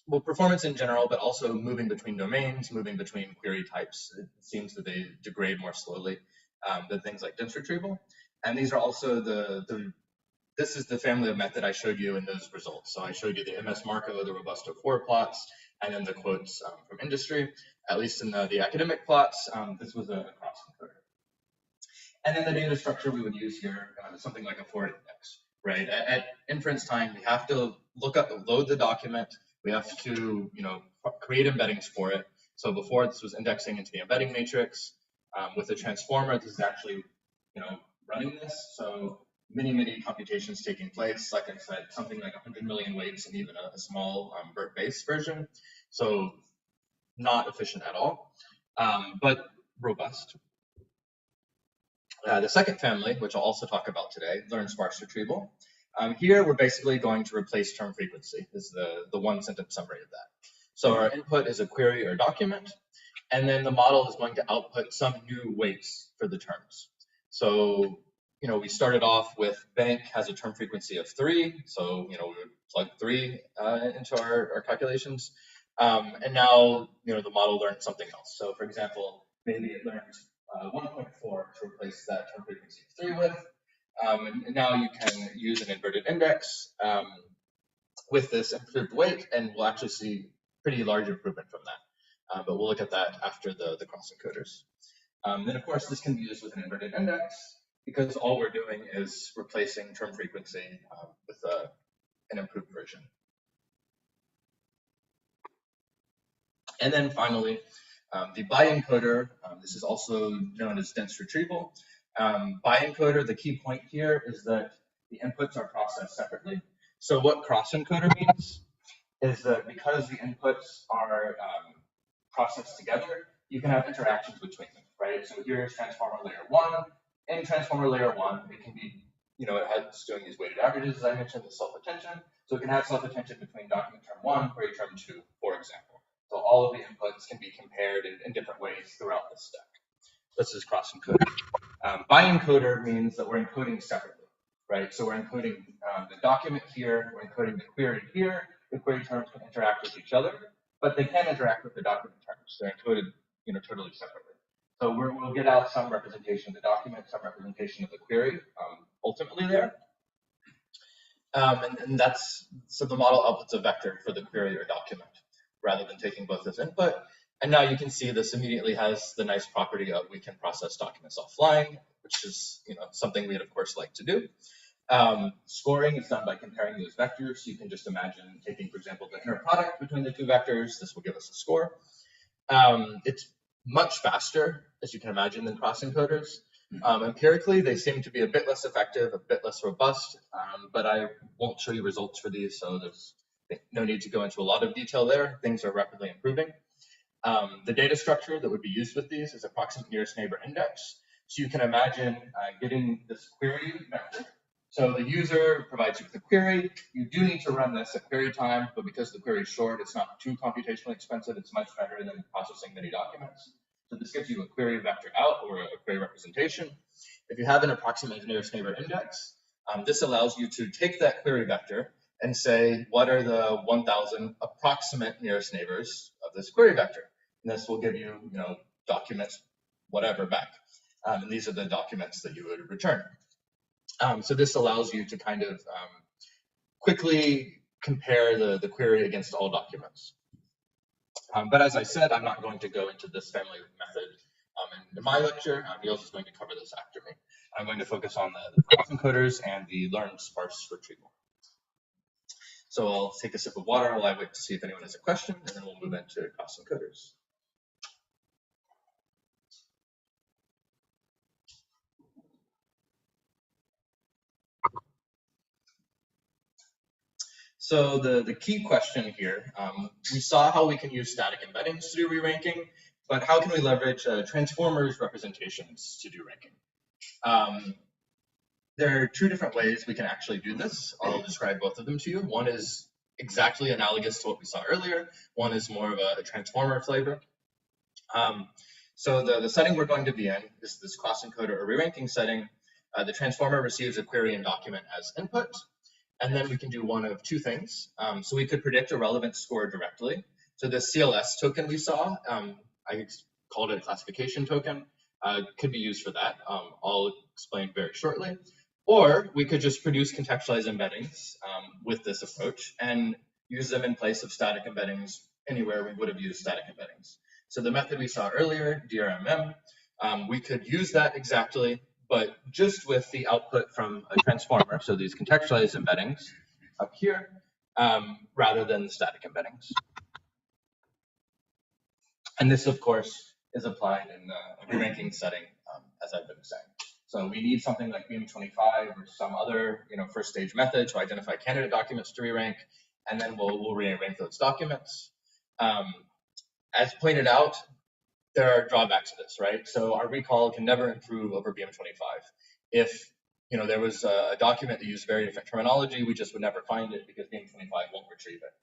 well, performance in general, but also moving between domains, moving between query types. It seems that they degrade more slowly than things like dense retrieval. And these are also this is the family of method I showed you in those results. So I showed you the MS Marco, the Robusto 4 plots, and then the quotes from industry. At least in the academic plots, this was a cross encoder. And then the data structure we would use here is something like a forward index, right? At inference time, we have to load the document. We have to, create embeddings for it. So before, this was indexing into the embedding matrix. With the transformer, this is actually, running this. So many computations taking place. Like I said, something like 100 million weights and even a small BERT-based version. So not efficient at all, but robust. The second family, which I'll also talk about today, learn sparse retrieval. Here, we're basically going to replace term frequency, is the one-sentence summary of that. So our input is a query or document, and then the model is going to output some new weights for the terms. So, we started off with bank has a term frequency of 3, so, we would plug 3 into our calculations. And now, the model learned something else. So, for example, maybe it learned 1.4 to replace that term frequency of 3 with. And now you can use an inverted index with this improved weight, and we'll actually see pretty large improvement from that. But we'll look at that after the cross encoders. Then, of course, this can be used with an inverted index because all we're doing is replacing term frequency with an improved version. And then finally, the bi-encoder, this is also known as dense retrieval. Bi-encoder, the key point here is that the inputs are processed separately. So what cross-encoder means is that because the inputs are processed together, you can have interactions between them, right? So here's transformer layer 1. In transformer layer 1, it can be, it's doing these weighted averages, as I mentioned, the self-attention. So it can have self-attention between document term 1, query term 2, for example. So all of the inputs can be compared in different ways throughout this stack. This is cross-encoder. Bi-encoder means that we're encoding separately, right? So we're encoding the document here, we're encoding the query here. The query terms can interact with each other, but they can interact with the document terms. They're encoded, totally separately. So we'll get out some representation of the document, some representation of the query, ultimately there. And that's, so the model outputs a vector for the query or document rather than taking both as input. And now you can see this immediately has the nice property of we can process documents offline, which is something we'd of course like to do. Scoring is done by comparing those vectors. So you can just imagine taking, for example, the inner product between the two vectors. This will give us a score. It's much faster, as you can imagine, than cross encoders. Empirically, they seem to be a bit less effective, a bit less robust, but I won't show you results for these, so there's no need to go into a lot of detail there. Things are rapidly improving. The data structure that would be used with these is approximate nearest neighbor index. So you can imagine getting this query vector. So the user provides you with a query. You do need to run this at query time, but because the query is short, it's not too computationally expensive. It's much better than processing many documents. So this gives you a query vector out or a query representation. If you have an approximate nearest neighbor index, this allows you to take that query vector and say, what are the 1,000 approximate nearest neighbors of this query vector? And this will give you, documents, whatever back. And these are the documents that you would return. So this allows you to kind of quickly compare the query against all documents. But as I said, I'm not going to go into this family method in my lecture. Niels is going to cover this after me. I'm going to focus on the cross encoders and the learned sparse retrieval. So I'll take a sip of water while I wait to see if anyone has a question, and then we'll move into cross encoders. So the key question here, we saw how we can use static embeddings to do re-ranking, but how can we leverage transformers representations to do ranking? There are two different ways we can actually do this. I'll describe both of them to you. One is exactly analogous to what we saw earlier. One is more of a transformer flavor. So the setting we're going to be in is this cross encoder or re-ranking setting. The transformer receives a query and document as input. And then we can do one of two things. So we could predict a relevance score directly. So the CLS token we saw, I called it a classification token, could be used for that. I'll explain very shortly. Or we could just produce contextualized embeddings with this approach and use them in place of static embeddings anywhere we would have used static embeddings. So the method we saw earlier, DRMM, we could use that exactly, but just with the output from a transformer, so these contextualized embeddings up here, rather than the static embeddings. And this, of course, is applied in the re-ranking setting, as I've been saying. So we need something like BM25 or some other, first stage method to identify candidate documents to re-rank, and then we'll re-rank those documents. As pointed out, there are drawbacks to this, right? So our recall can never improve over BM25. If there was a document that used very different terminology, we just would never find it because BM25 won't retrieve it.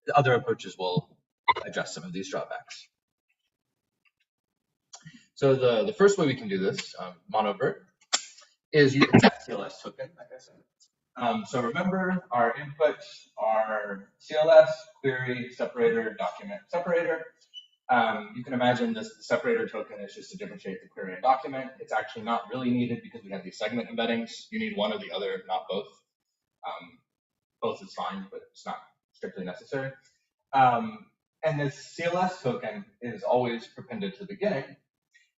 The other approaches will address some of these drawbacks. So the first way we can do this, monovert, is using that CLS token, like I said. So remember, our inputs are CLS, query, separator, document, separator. You can imagine this separator token is just to differentiate the query and document. It's actually not really needed because we have these segment embeddings. You need one or the other, not both. Both is fine, but it's not strictly necessary. And this CLS token is always prepended to the beginning.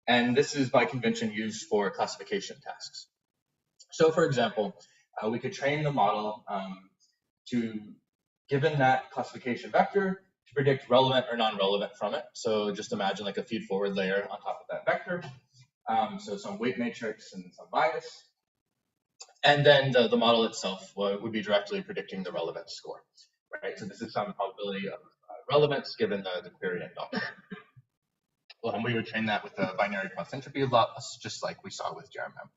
And this is by convention used for classification tasks. So for example, we could train the model to, given that classification vector, to predict relevant or non-relevant from it. So just imagine like a feed-forward layer on top of that vector. So some weight matrix and some bias. And then the model itself would be directly predicting the relevance score, right? So this is some probability of relevance given the query and document. Well, and we would train that with a binary cross entropy loss, just like we saw with DRMM.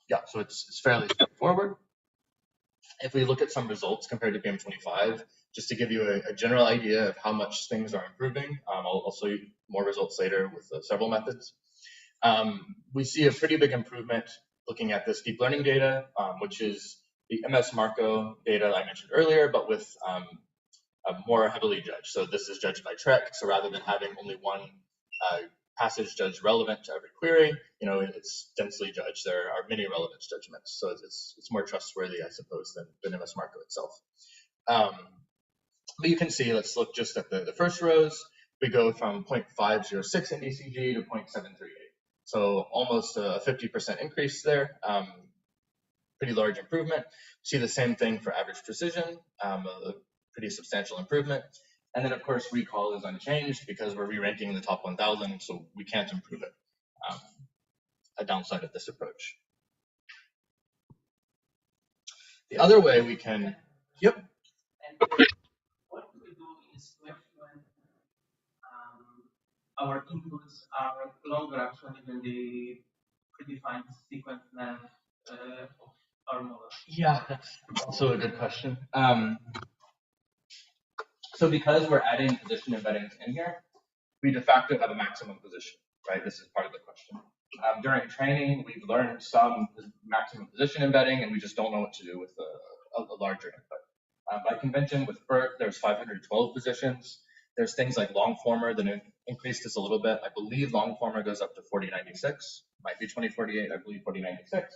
Yeah, so it's fairly straightforward. If we look at some results compared to BM25, just to give you a general idea of how much things are improving, I'll show you more results later with several methods. We see a pretty big improvement looking at this deep learning data, which is the MS Marco data I mentioned earlier, but with more heavily judged. So this is judged by Trek. So rather than having only one passage judged relevant to every query, it's densely judged. There are many relevance judgments. So it's more trustworthy, I suppose, than MS Marco itself. But you can see, let's look just at the first rows. We go from 0.506 in DCG to 0.738. So almost a 50% increase there. Pretty large improvement. See the same thing for average precision, a pretty substantial improvement. And then of course recall is unchanged because we're re-ranking the top 1,000, so we can't improve it. A downside of this approach. The other way we can, yep. And what we do is when our inputs are longer actually than the predefined sequence length of our model. Yeah, that's also a good question. So because we're adding position embeddings in here, we de facto have a maximum position, right? This is part of the question. During training, we've learned some maximum position embedding, and we just don't know what to do with a larger input. By convention, with BERT, there's 512 positions. There's things like longformer that increased this a little bit. I believe longformer goes up to 4096, might be 2048, I believe 4096.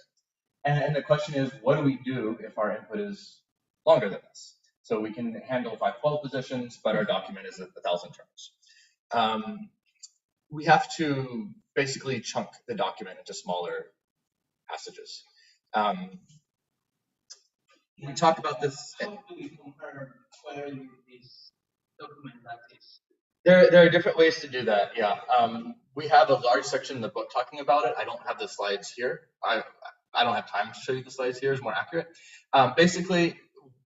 And the question is, what do we do if our input is longer than this? So we can handle 512 positions, but our document is 1,000 terms. We have to basically chunk the document into smaller passages. We talk about this. How do we compare query with this document that is? There are different ways to do that, yeah. We have a large section in the book talking about it. I don't have the slides here. I don't have time to show you the slides here, it's more accurate. Basically,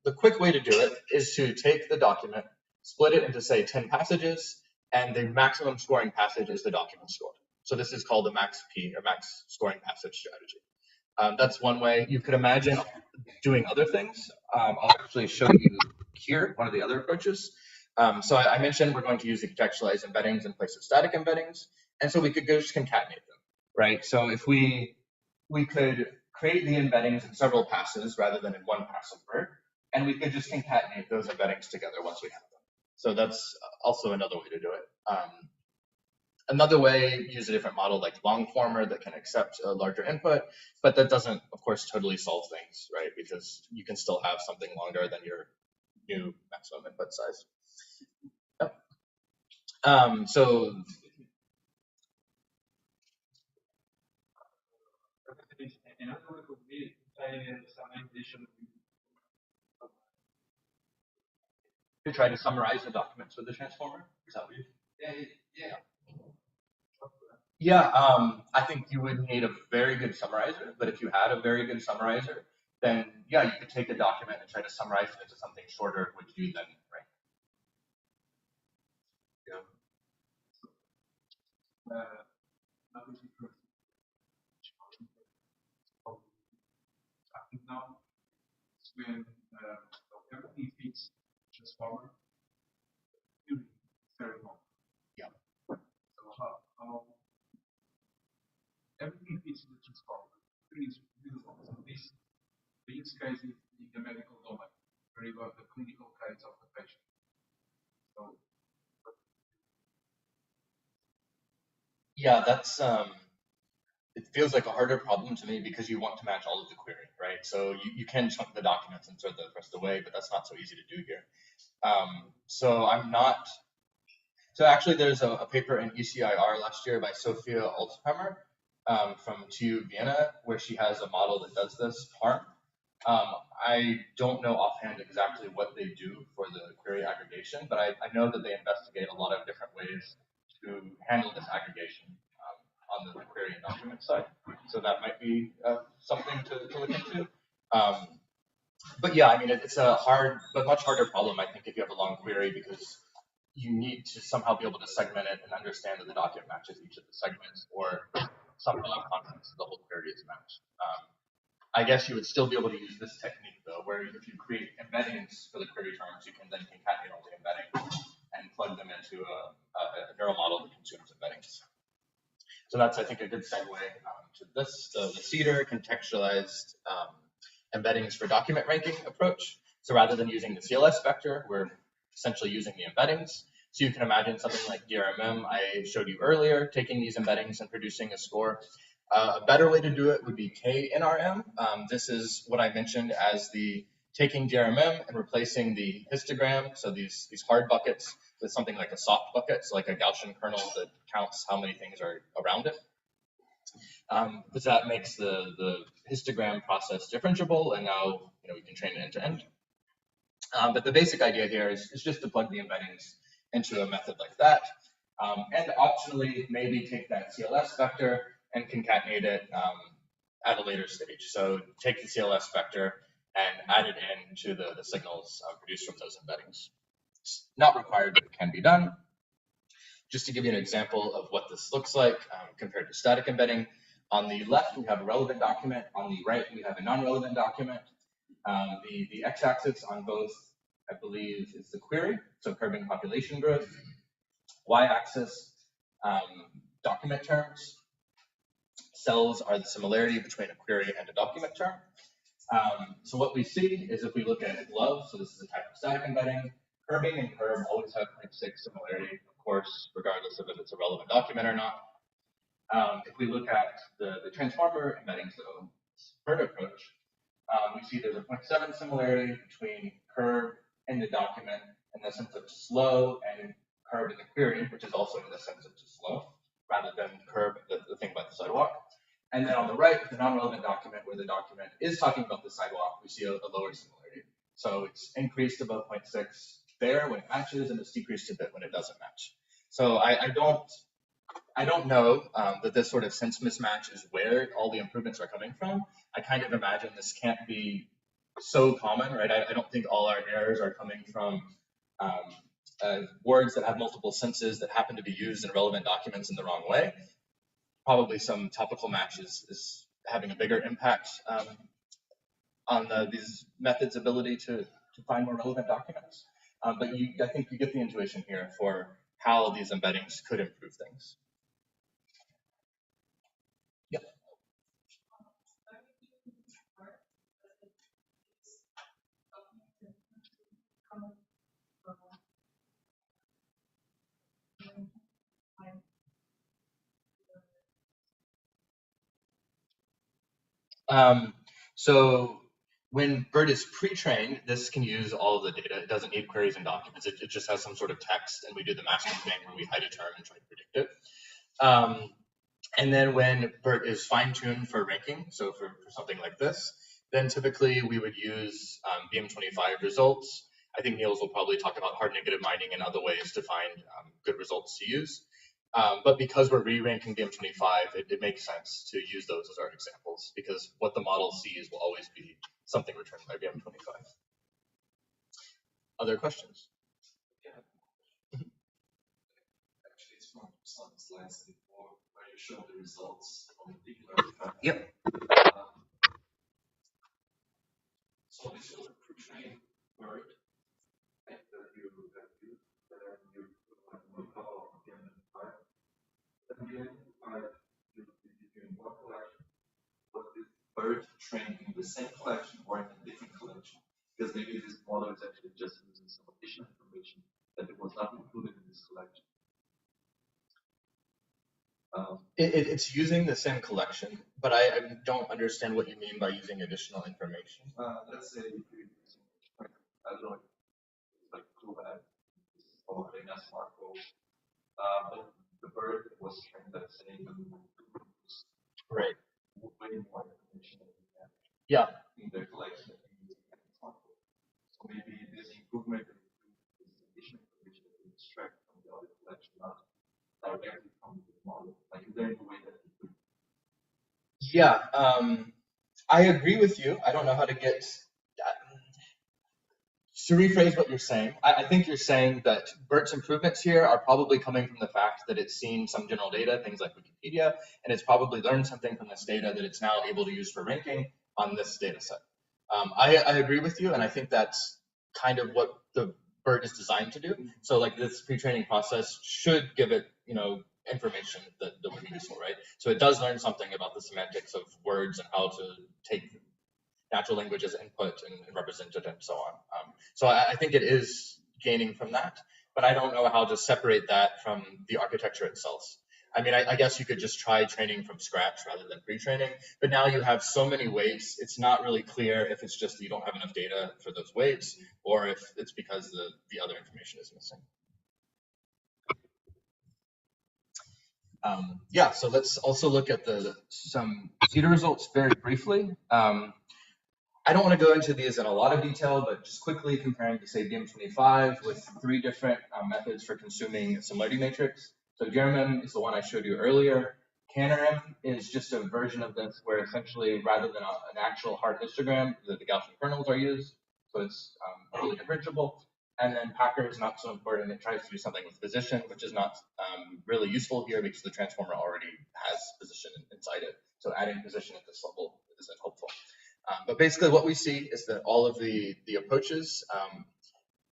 the quick way to do it is to take the document, split it into, say, 10 passages, and the maximum scoring passage is the document score. So this is called the max P, or max scoring passage strategy. That's one way. You could imagine doing other things. I'll actually show you here one of the other approaches. So I mentioned we're going to use the contextualized embeddings in place of static embeddings, and so we could just concatenate them, right? So if we could create the embeddings in several passes rather than in one pass of BERT, and we could just concatenate those embeddings together once we have them. So that's also another way to do it. Another way, use a different model like longformer that can accept a larger input, but that doesn't, of course, totally solve things, right? Because you can still have something longer than your new maximum input size. Yep. So another way could be summarization. to try to summarize the documents with the transformer. Is that what you? Yeah. Yeah, I think you would need a very good summarizer, but if you had a very good summarizer, then yeah, you could take the document and try to summarize it into something shorter, which you then rank. Now, when everything fits transformer, very long. Yeah. So how everything fits the transformer. Is beautiful. So this the use case is in the medical domain, where you have the clinical case of the patient. So Yeah, that's it feels like a harder problem to me because you want to match all of the query, right? So you can chunk the documents and throw the rest away, but that's not so easy to do here. So I'm not. So actually, there's a paper in ESSIR last year by Sophia Altheimer from TU Vienna, where she has a model that does this harm. I don't know offhand exactly what they do for the query aggregation, but I know that they investigate a lot of different ways to handle this aggregation on the query and document side. So that might be something to look into. But yeah, I mean, it's a hard, but much harder problem, I think, if you have a long query, because you need to somehow be able to segment it and understand that the document matches each of the segments, or somehow in context the whole query is matched. I guess you would still be able to use this technique, though, where if you create embeddings for the query terms, you can then concatenate all the embeddings and plug them into a neural model that consumes embeddings. So that's, I think, a good segue to this, the CEDAR contextualized embeddings for document ranking approach. So rather than using the CLS vector, we're essentially using the embeddings. So you can imagine something like DRMM I showed you earlier, taking these embeddings and producing a score. A better way to do it would be KNRM. This is what I mentioned as the taking DRMM and replacing the histogram, so these hard buckets, with something like a soft bucket, so like a Gaussian kernel that counts how many things are around it. Because that makes the histogram process differentiable, and now we can train it end to end. But the basic idea here is just to plug the embeddings into a method like that. And optionally, maybe take that CLS vector and concatenate it at a later stage. So take the CLS vector and add it into the signals produced from those embeddings. It's not required, but it can be done. Just to give you an example of what this looks like compared to static embedding, on the left, we have a relevant document. On the right, we have a non-relevant document. The x-axis on both, I believe, is the query, so curbing population growth. Y-axis, document terms. Cells are the similarity between a query and a document term. So what we see is if we look at glove, so this is a type of static embedding, curbing and curb always have 0.6 similarity, of course, regardless of if it's a relevant document or not. If we look at the transformer embeddings, so BERT approach, we see there's a 0.7 similarity between curb and the document in the sense of slow and curb in the query, which is also in the sense of just slow, rather than curb, the thing about the sidewalk. And then on the right, the non-relevant document, where the document is talking about the sidewalk, we see a lower similarity. So it's increased above 0.6 there when it matches, and it's decreased a bit when it doesn't match. So I don't know that this sort of sense mismatch is where all the improvements are coming from. I kind of imagine this can't be so common, right? I don't think all our errors are coming from words that have multiple senses that happen to be used in relevant documents in the wrong way. Probably some topical match is having a bigger impact on these methods' ability to find more relevant documents. But I think you get the intuition here for how these embeddings could improve things. Yep. So when BERT is pre-trained, this can use all of the data. It doesn't need queries and documents. It just has some sort of text, and we do the masking thing where we hide a term and try to predict it. And then when BERT is fine-tuned for ranking, so for something like this, then typically we would use BM25 results. I think Niels will probably talk about hard negative mining and other ways to find good results to use. But because we're re-ranking BM25, it makes sense to use those as our examples, because what the model sees will always be something returned by BM25. Other questions? Yeah. Actually, it's from some slides before where you show the results of the particular. Yep. So this is a pre-trained word that you recall again. Then you identify between one collection, was this bird trained in the same collection or in a different collection? Because maybe this model is actually just using some additional information that it was not included in this collection. It's using the same collection, but I don't understand what you mean by using additional information. Let's say if you're using, I don't know, like Clubad or in a smart code, but the bird was trained that same groups. Right. Way more information than we have. Yeah. In the collection that we use in smart code. So maybe this improvement is additional information that we extract from the other collection, not directly from the model. Like, is there any way that we could? Yeah, I agree with you. I don't know how to get to rephrase what you're saying. I think you're saying that BERT's improvements here are probably coming from the fact that it's seen some general data, things like Wikipedia, and it's probably learned something from this data that it's now able to use for ranking on this data set. I agree with you, and I think that's kind of what the BERT is designed to do. So like this pre-training process should give it, information that would be useful, right? So it does learn something about the semantics of words and how to take natural language as input and represent it and so on. So I think it is gaining from that, but I don't know how to separate that from the architecture itself. I mean, I guess you could just try training from scratch rather than pre-training, but now you have so many weights, it's not really clear if it's just that you don't have enough data for those weights, or if it's because the other information is missing. Yeah, so let's also look at some data results very briefly. I don't want to go into these in a lot of detail, but just quickly comparing to say BM25 with 3 different methods for consuming a similarity matrix. So GRMM is the one I showed you earlier. CanRM is just a version of this where essentially rather than an actual hard histogram, the Gaussian kernels are used. So it's fully divergible. And then Packer is not so important. It tries to do something with position, which is not really useful here because the transformer already has position inside it. So adding position at this level isn't helpful. But basically what we see is that all of the approaches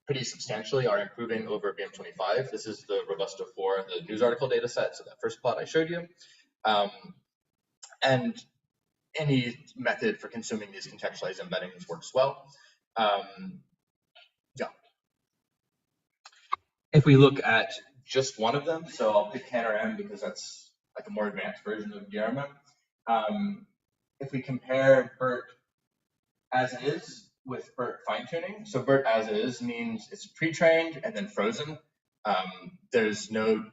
pretty substantially are improving over BM25. This is the Robusta 4, the news article data set, so that first plot I showed you. And any method for consuming these contextualized embeddings works well. Yeah. If we look at just one of them, so I'll pick CanRM because that's like a more advanced version of GRMM. If we compare BERT as is with BERT fine-tuning, so BERT as is means it's pre-trained and then frozen. There's no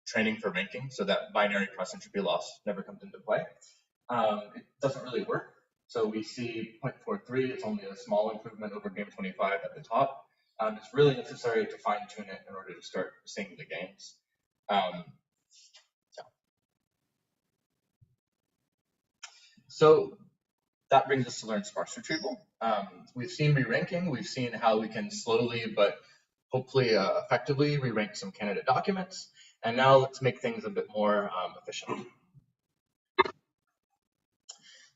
training for ranking, so that binary cross-entropy loss never comes into play. It doesn't really work. So we see 0.43, it's only a small improvement over BM25 at the top. It's really necessary to fine-tune it in order to start seeing the gains. So that brings us to learn sparse retrieval. We've seen re-ranking. We've seen how we can slowly but hopefully effectively re-rank some candidate documents. And now let's make things a bit more efficient.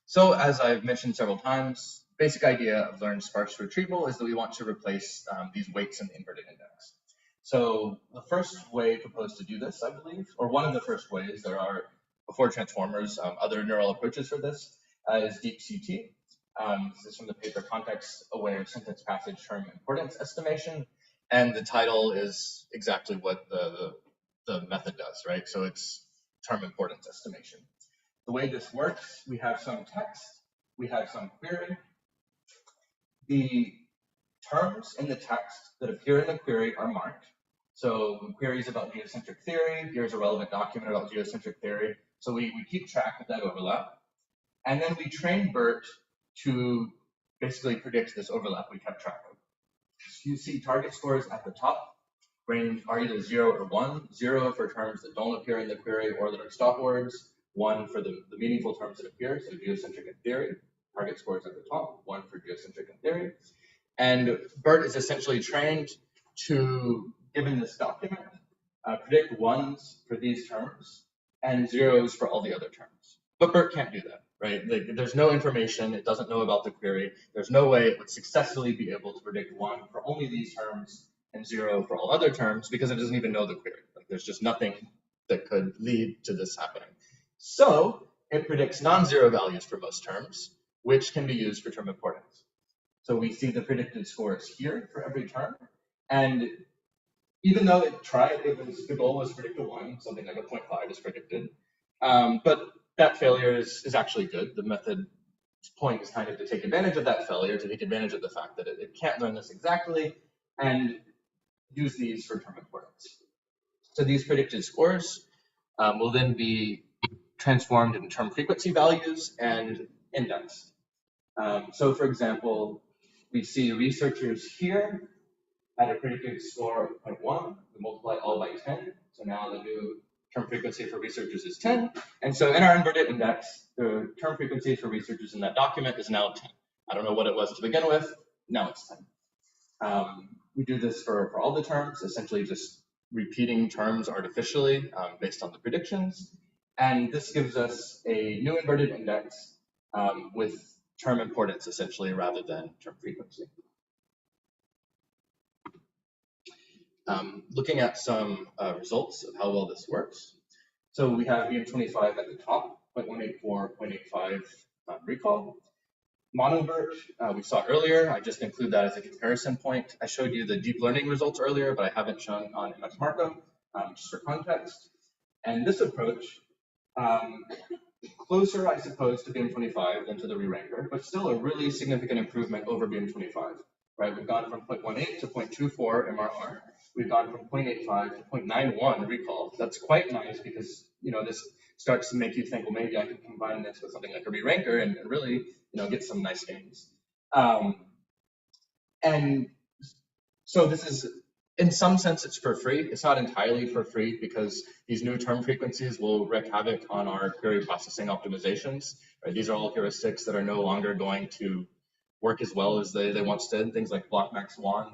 So as I've mentioned several times, basic idea of learn sparse retrieval is that we want to replace these weights in the inverted index. So the first way proposed to do this, I believe, or one of the first ways, there are, before transformers, other neural approaches for this, is DeepCT. This is from the paper Context-Aware Sentence Passage Term Importance Estimation. And the title is exactly what the method does, right? So it's term importance estimation. The way this works, we have some text, we have some query. The terms in the text that appear in the query are marked. So queries about geocentric theory, here's a relevant document about geocentric theory. So we keep track of that overlap. And then we train BERT to basically predict this overlap we kept track of. You see target scores at the top range are either 0 or 1, 0 for terms that don't appear in the query or that are stop words, 1 for the meaningful terms that appear, so geocentric and theory. Target scores at the top, 1 for geocentric and theory. And BERT is essentially trained to, given this document, predict 1s for these terms and 0s for all the other terms. But BERT can't do that, right? Like, there's no information, it doesn't know about the query. There's no way it would successfully be able to predict 1 for only these terms and 0 for all other terms because it doesn't even know the query. Like, there's just nothing that could lead to this happening. So it predicts non-zero values for most terms, which can be used for term importance. So we see the predicted scores here for every term. And even though it tried, the goal was to predict a 1, something like a 0.5 is predicted. But that failure is actually good. The method's point is kind of to take advantage of that failure, to take advantage of the fact that it can't learn this exactly, and use these for term importance. So these predicted scores will then be transformed into term frequency values and indexed. So for example, we see researchers here had a predicted score of 0.1, we multiply all by 10, so now the new term frequency for researchers is 10, and so in our inverted index, the term frequency for researchers in that document is now 10. I don't know what it was to begin with, now it's 10. We do this for all the terms, essentially just repeating terms artificially based on the predictions, and this gives us a new inverted index with term importance essentially rather than term frequency. Looking at some results of how well this works. So we have BM25 at the top, 0.184, 0.85 recall. MonoBERT, we saw earlier. I just include that as a comparison point. I showed you the deep learning results earlier, but I haven't shown on MX Marco, just for context. And this approach, closer, I suppose, to BM25 than to the re-ranker, but still a really significant improvement over BM25. Right? We've gone from 0.18 to 0.24 MRR. We've gone from 0.85 to 0.91 recall. That's quite nice because, you know, this starts to make you think, well, maybe I can combine this with something like a re-ranker and really, you know, get some nice gains. And so this is, in some sense, it's for free. It's not entirely for free because these new term frequencies will wreak havoc on our query processing optimizations. Right? These are all heuristics that are no longer going to work as well as they once did. Things like block-max wand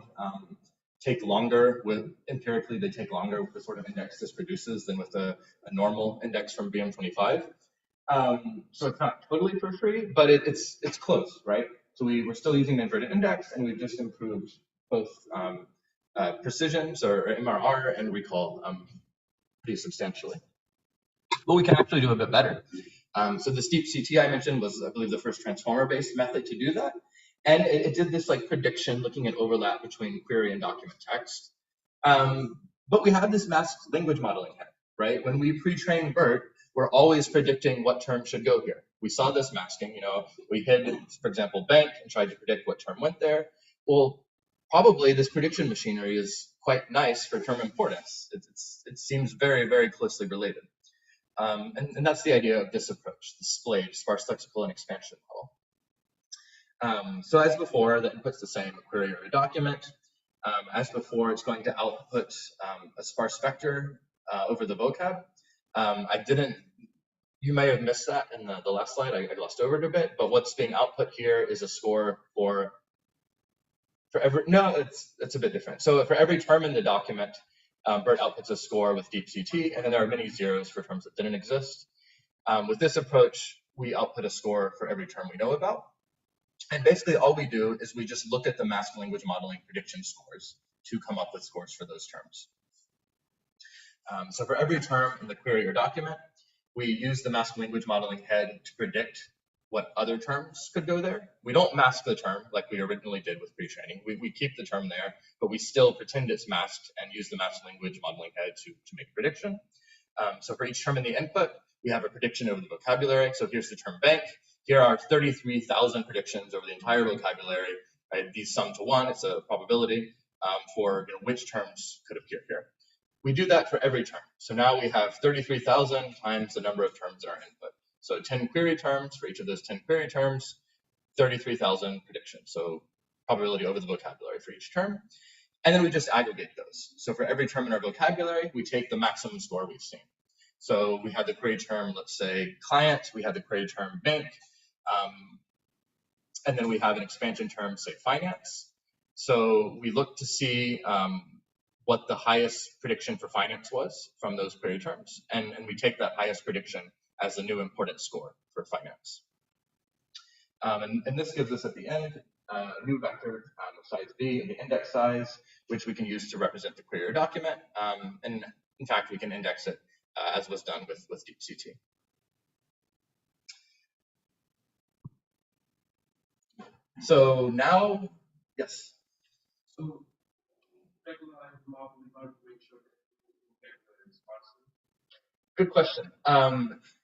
take longer empirically, they take longer with the sort of index this produces than with a normal index from BM25. So it's not totally for free, but it's close, right? So we're still using the inverted index, and we've just improved both precisions or MRR and recall pretty substantially. But we can actually do a bit better. So the steep CT I mentioned was, I believe, the first transformer-based method to do that. And it did this like prediction looking at overlap between query and document text. But we have this masked language modeling head, right? When we pre-train BERT, we're always predicting what term should go here. We saw this masking, you know, we hid, for example, bank and tried to predict what term went there. Well, probably this prediction machinery is quite nice for term importance. It seems very, very closely related. And that's the idea of this approach, the SPLADE, sparse lexical and expansion model. So as before, the input's the same, a query or a document. As before, it's going to output a sparse vector over the vocab. You may have missed that in the last slide. I glossed over it a bit, but what's being output here is a score for every, no, it's a bit different. So for every term in the document, BERT outputs a score with deep CT, and then there are many zeros for terms that didn't exist. With this approach, we output a score for every term we know about. And basically all we do is we just look at the masked language modeling prediction scores to come up with scores for those terms. So for every term in the query or document, we use the masked language modeling head to predict what other terms could go there. We don't mask the term like we originally did with pre-training. We keep the term there, but we still pretend it's masked and use the masked language modeling head to make a prediction. So for each term in the input, we have a prediction over the vocabulary. So here's the term bank. Here are 33,000 predictions over the entire vocabulary. Right? These sum to 1. It's a probability for which terms could appear here. We do that for every term. So now we have 33,000 times the number of terms in our input. So 10 query terms for each of those 10 query terms, 33,000 predictions. So probability over the vocabulary for each term. And then we just aggregate those. So for every term in our vocabulary, we take the maximum score we've seen. So we have the query term, let's say client, we have the query term bank, and then we have an expansion term, say finance. So we look to see what the highest prediction for finance was from those query terms, and we take that highest prediction as a new important score for finance. And this gives us at the end a new vector of size b and the index size, which we can use to represent the query or document. And in fact, we can index it as was done with deep CT. So now, yes. So regularized model in order to make sure that it's possible. Good question.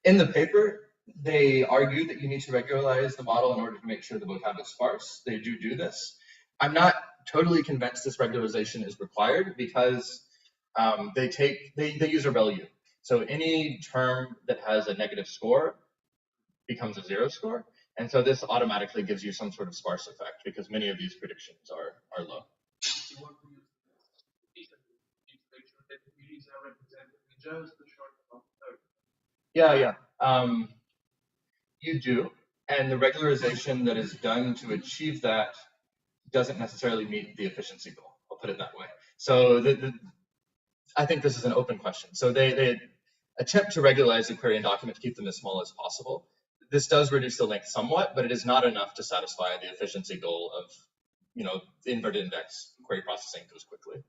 In the paper, they argue that you need to regularize the model in order to make sure the vocab is sparse. They do this. I'm not totally convinced this regularization is required because they use a ReLU. So any term that has a negative score becomes a 0 score. And so this automatically gives you some sort of sparse effect because many of these predictions are low. You want to use these information that these are represented in just the short amount of time. Yeah. You do. And the regularization that is done to achieve that doesn't necessarily meet the efficiency goal. I'll put it that way. So I think this is an open question. So they attempt to regularize the query and document to keep them as small as possible. This does reduce the length somewhat, but it is not enough to satisfy the efficiency goal of, the inverted index query processing goes quickly,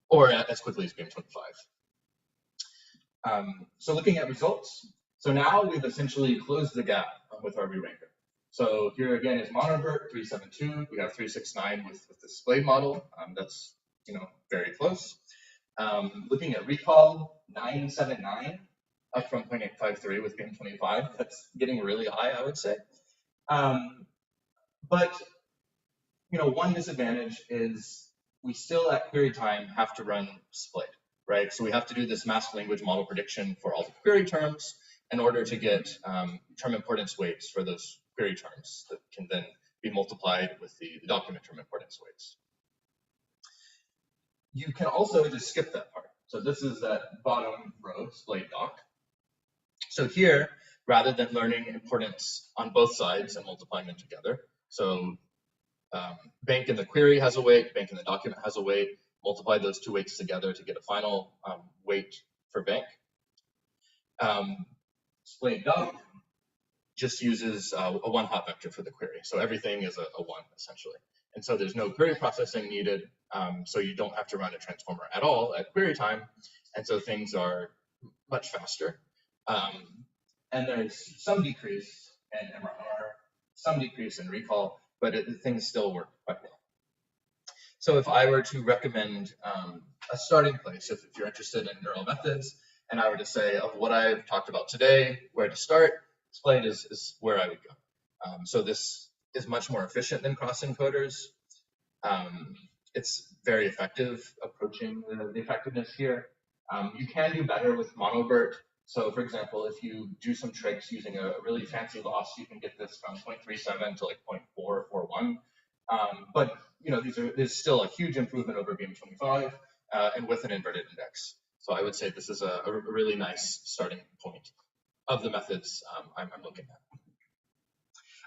or as quickly as BM25. So looking at results. So now we've essentially closed the gap with our re-ranker. So here again is MonoBERT 372. We have 369 with the SPLADE model. That's very close. Looking at recall 979, up from 0.853 with BM25. That's getting really high, I would say. But one disadvantage is we still at query time have to run SPLADE, right? So we have to do this masked language model prediction for all the query terms in order to get term importance weights for those query terms that can then be multiplied with the document term importance weights. You can also just skip that part. So this is that bottom row, displayed doc. So here, rather than learning importance on both sides and multiplying them together, so bank in the query has a weight, bank in the document has a weight, multiply those two weights together to get a final weight for bank. Displayed doc just uses a one hot vector for the query. So everything is a one essentially. And so there's no query processing needed. So you don't have to run a transformer at all at query time. And so things are much faster. And there's some decrease in MRR, some decrease in recall, but things still work quite well. So if I were to recommend a starting place, if you're interested in neural methods, and I were to say of what I've talked about today, where to start, displayed is where I would go. So this is much more efficient than cross-encoders. It's very effective approaching the effectiveness here. You can do better with monobert. So for example, if you do some tricks using a really fancy loss, you can get this from 0.37 to like 0.441. But you know, there's still a huge improvement over BM25 and with an inverted index. So I would say this is a really nice starting point of the methods I'm looking at.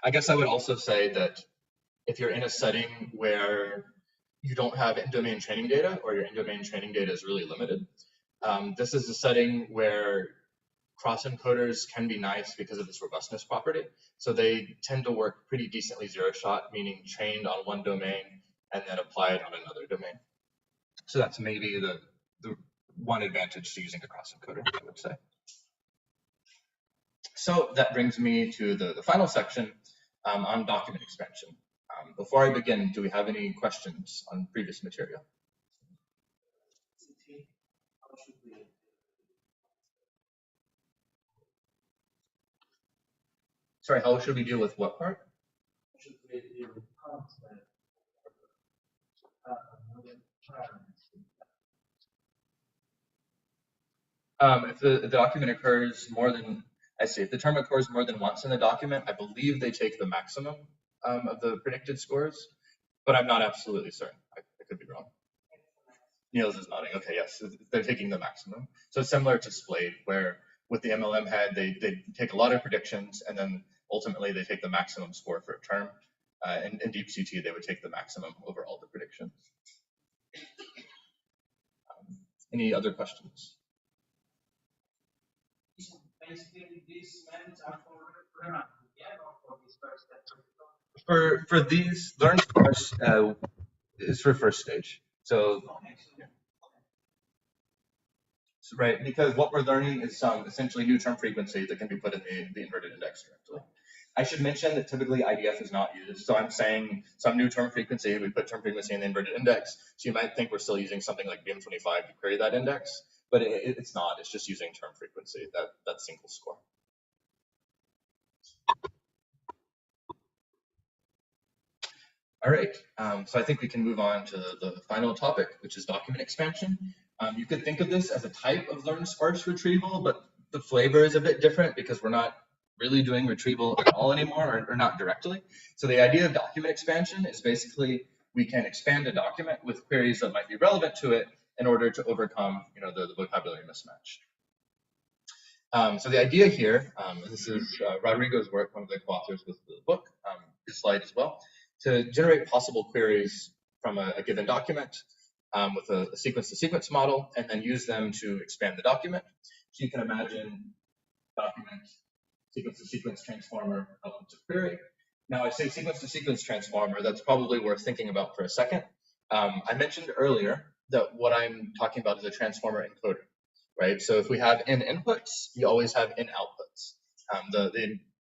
I guess I would also say that if you're in a setting where you don't have in-domain training data or your in-domain training data is really limited, this is a setting where cross-encoders can be nice because of this robustness property. So they tend to work pretty decently zero-shot, meaning trained on one domain and then applied on another domain. So that's maybe the one advantage to using a cross-encoder, I would say. So that brings me to the final section on document expansion. Before I begin, do we have any questions on previous material? Sorry, how should we deal with what part? If the document occurs more than, if the term occurs more than once in the document, I believe they take the maximum of the predicted scores, but I'm not absolutely certain. I could be wrong. Niels is nodding. Okay, yes, they're taking the maximum. So it's similar to Splade, where with the MLM head, they take a lot of predictions, and then ultimately they take the maximum score for a term. In DeepCT, they would take the maximum over all the predictions. Any other questions? Basically, these methods are for learn again or for this first step? For these, learn sparse is for first stage. So, right, because what we're learning is some essentially new term frequency that can be put in the inverted index directly. I should mention that typically IDF is not used. So I'm saying some new term frequency, we put term frequency in the inverted index. So you might think we're still using something like BM25 to query that index, but it's not. It's just using term frequency, that single score. All right, so I think we can move on to the final topic, which is document expansion. You could think of this as a type of learned sparse retrieval, but the flavor is a bit different because we're not really doing retrieval at all anymore, or not directly. So the idea of document expansion is basically we can expand a document with queries that might be relevant to it in order to overcome, the vocabulary mismatch. So the idea here, this is Rodrigo's work, one of the co-authors with the book, his slide as well, to generate possible queries from a given document with a sequence-to-sequence model, and then use them to expand the document. So you can imagine document, sequence-to-sequence transformer, output to query. Now I say sequence-to-sequence transformer, that's probably worth thinking about for a second. I mentioned earlier that what I'm talking about is a transformer encoder, right? So if we have in inputs, you always have in outputs.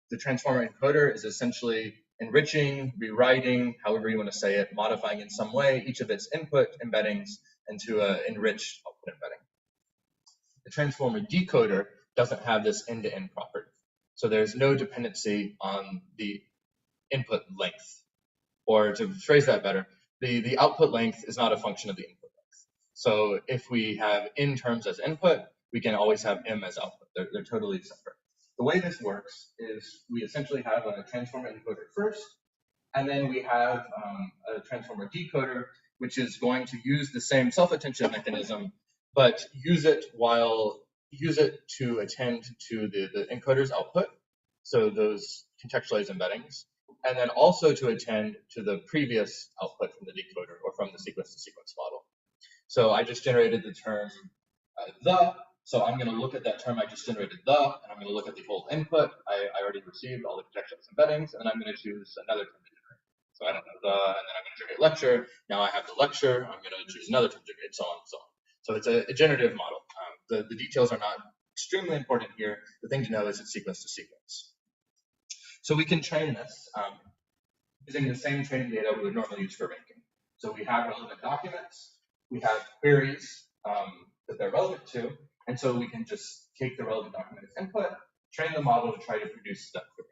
The transformer encoder is essentially enriching, rewriting, however you want to say it, modifying in some way each of its input embeddings into an enriched output embedding. The transformer decoder doesn't have this end-to-end property. So there's no dependency on the input length. Or to phrase that better, the output length is not a function of the input length. So if we have in terms as input, we can always have m as output. They're totally separate. The way this works is we essentially have a transformer encoder first, And then we have a transformer decoder, which is going to use the same self-attention mechanism, but use it to attend to the encoder's output, so those contextualized embeddings, and then also to attend to the previous output from the decoder or from the sequence-to-sequence model. So I just generated the term the, so I'm going to look at that term I just generated the, and I'm going to look at the old input. I already received all the contextualized embeddings, and then I'm going to choose another term to generate. So I don't know the, and then I'm going to generate lecture. Now I have the lecture. I'm going to choose another term to generate, so on and so on. So it's a generative model. The details are not extremely important here. The thing to know is it's sequence to sequence. So we can train this using the same training data we would normally use for ranking. So we have relevant documents, we have queries that they're relevant to, and so we can just take the relevant document as input, train the model to try to produce that query.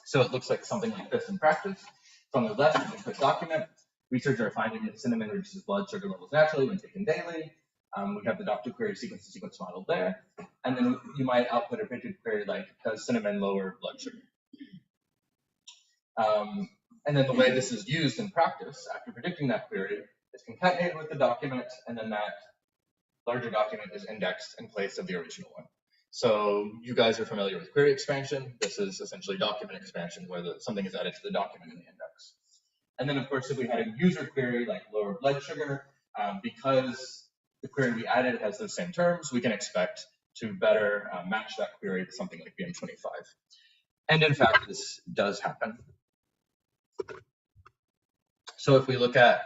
So it looks like something like this in practice. From the left, input document, researchers are finding that cinnamon reduces blood sugar levels naturally when taken daily. We have the doctor query sequence-to-sequence model there. And then you might output a predicted query like, does cinnamon lower blood sugar? And then the way this is used in practice, after predicting that query, it's concatenated with the document, and then that larger document is indexed in place of the original one. So you guys are familiar with query expansion. This is essentially document expansion, where something is added to the document in the index. And then, of course, if we had a user query like lower blood sugar, because the query we added has those same terms, we can expect to better match that query to something like BM25. And in fact, this does happen. So if we look at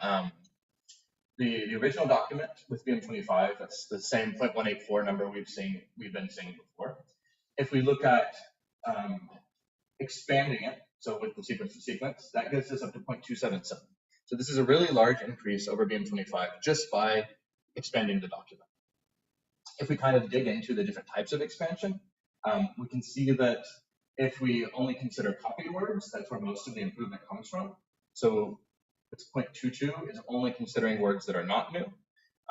the original document with BM25, that's the same 0.184 number we've been seeing before. If we look at expanding it, so with the sequence to sequence, that gets us up to 0.277. So this is a really large increase over BM25 just by expanding the document. If we kind of dig into the different types of expansion, we can see that if we only consider copied words, that's where most of the improvement comes from. So it's 0.22 is only considering words that are not new.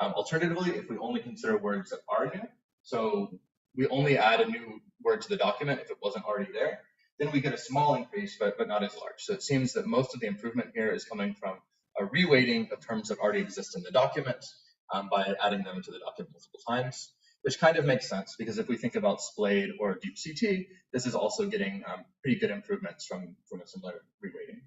Alternatively, if we only consider words that are new, so we only add a new word to the document if it wasn't already there, then we get a small increase, but not as large. So it seems that most of the improvement here is coming from a reweighting of terms that already exist in the document by adding them to the document multiple times, which kind of makes sense because if we think about Splade or Deep CT, this is also getting pretty good improvements from a similar reweighting.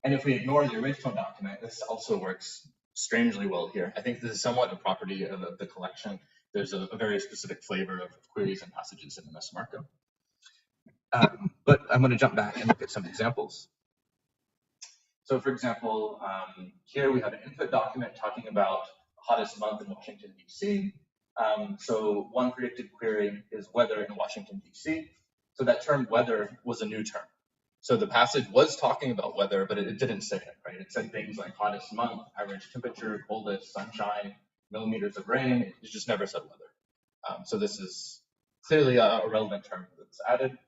And if we ignore the original document, this also works strangely well here. I think this is somewhat a property of the collection. There's a very specific flavor of queries and passages in MS Markup. But I'm going to jump back and look at some examples. So for example, here we have an input document talking about the hottest month in Washington, D.C. So one predicted query is weather in Washington, D.C. So that term weather was a new term. So the passage was talking about weather, but it didn't say it, right? It said things like hottest month, average temperature, coldest, sunshine, millimeters of rain. It just never said weather. So this is clearly a relevant term that's added.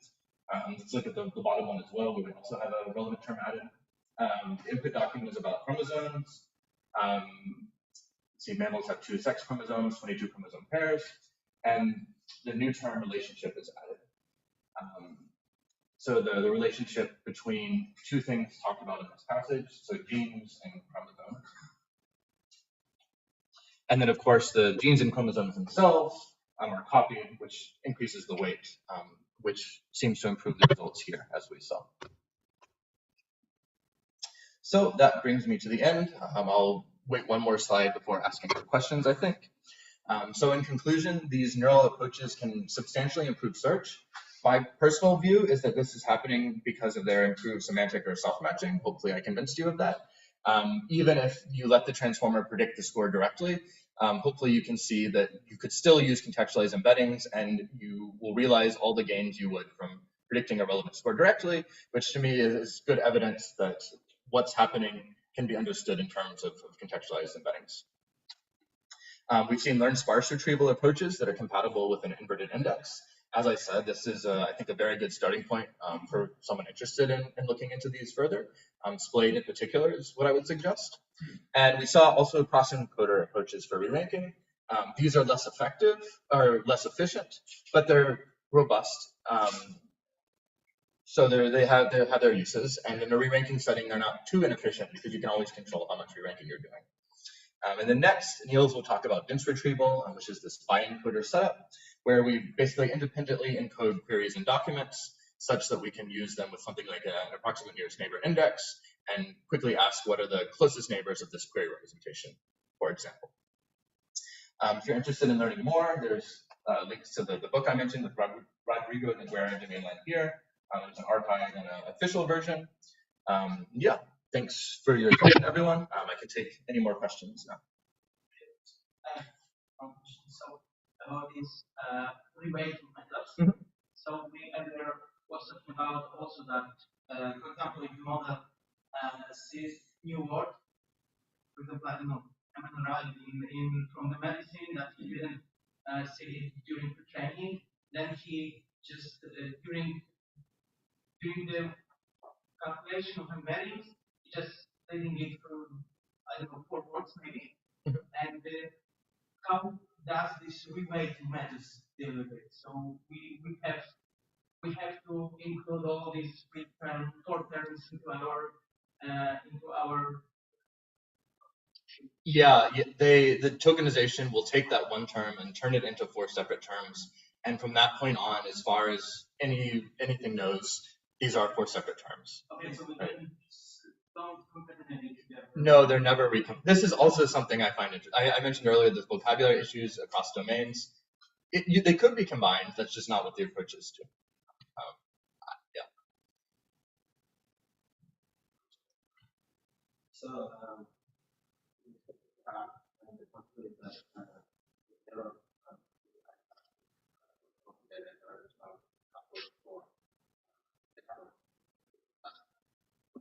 Let's look at the bottom one as well. We would also have a relevant term added. The input document is about chromosomes. See, mammals have 2 sex chromosomes, 22 chromosome pairs, and the new term relationship is added. So the relationship between 2 things talked about in this passage, so genes and chromosomes. And then, of course, the genes and chromosomes themselves are copied, which increases the weight, which seems to improve the results here, as we saw. So that brings me to the end. I'll wait one more slide before asking for questions, I think. So in conclusion, these neural approaches can substantially improve search. My personal view is that this is happening because of their improved semantic or self-matching. Hopefully I convinced you of that. Even if you let the transformer predict the score directly, hopefully you can see that you could still use contextualized embeddings and you will realize all the gains you would from predicting a relevant score directly, which to me is good evidence that what's happening can be understood in terms of contextualized embeddings. We've seen learned sparse retrieval approaches that are compatible with an inverted index. As I said, this is, I think, a very good starting point for someone interested in looking into these further. Splade in particular is what I would suggest. And we saw also cross-encoder approaches for re-ranking. These are less effective or less efficient, but they're robust. So they have their uses, and in a re-ranking setting, they're not too inefficient because you can always control how much re-ranking you're doing. And then next, Niels will talk about dense retrieval, which is this bi-encoder setup, where we basically independently encode queries and documents such that we can use them with something like an approximate nearest neighbor index and quickly ask what are the closest neighbors of this query representation, for example. If you're interested in learning more, there's links to the book I mentioned with Rodrigo and Guerra de Mainland here. There's an archive and an official version. Yeah, thanks for your attention, everyone. I can take any more questions now. So about this re-weighting methods. So we earlier was talking about also that, for example, if the model sees new word, for example, I don't know, from the medicine that he didn't see it during the training, then he just during the calculation of embeddings, he just splitting it through, I don't know, 4 words maybe, and how does this reweighting methods deal with it? So we have to include all these four terms into our The tokenization will take that one term and turn it into 4 separate terms. And from that point on, as far as anything knows, these are 4 separate terms. Okay, so we don't concatenate it together. No, they're never This is also something I find interesting. I mentioned earlier the vocabulary issues across domains. They could be combined. That's just not what the approach is to. So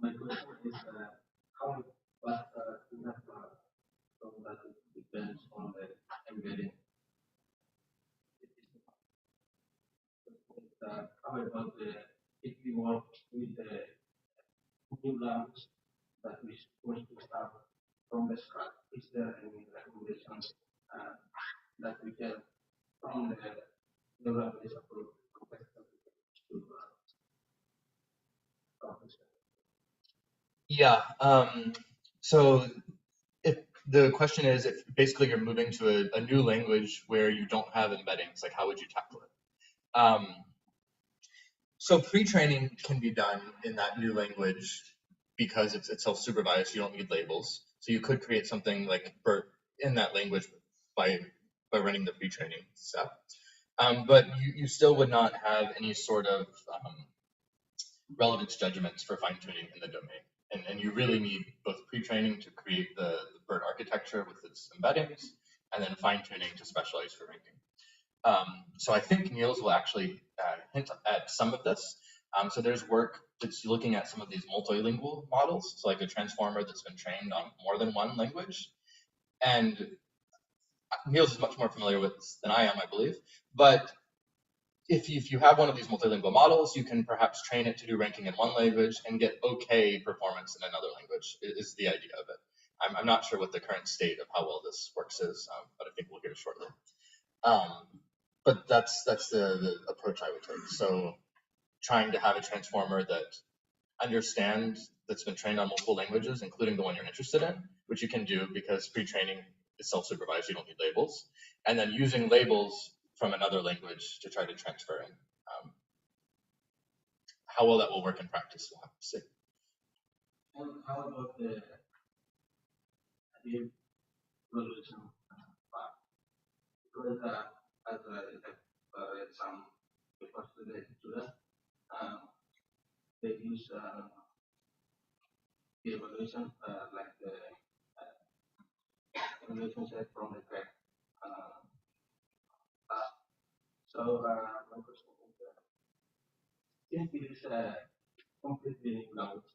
my question is how, but we have so that it depends on the embedding. How about if we work with the new language that we supposed to start from the scratch? Is there any recommendations that we can from the language approach to So if the question is, if basically you're moving to a new language where you don't have embeddings, like how would you tackle it? So pre-training can be done in that new language because it's self-supervised. You don't need labels. So you could create something like BERT in that language by running the pre-training step. But you still would not have any sort of relevance judgments for fine-tuning in the domain. And you really need both pre-training to create the BERT architecture with its embeddings, and then fine-tuning to specialize for ranking. So I think Niels will actually hint at some of this. So there's work that's looking at some of these multilingual models, so like a transformer that's been trained on more than one language. And Niels is much more familiar with this than I am, I believe. But if you have one of these multilingual models, you can perhaps train it to do ranking in one language and get okay performance in another language, is the idea of it. I'm not sure what the current state of how well this works is, but I think we'll hear shortly. But that's the approach I would take. So trying to have a transformer that understands, that's been trained on multiple languages, including the one you're interested in, which you can do because pre-training is self-supervised, you don't need labels. And then using labels from another language to try to transfer in. How well that will work in practice, we'll have to see. And how about the resolution part? Because as I read some reports related to that, they use the evaluation like the evaluation set from the track. So my question is, since it is a completely new language,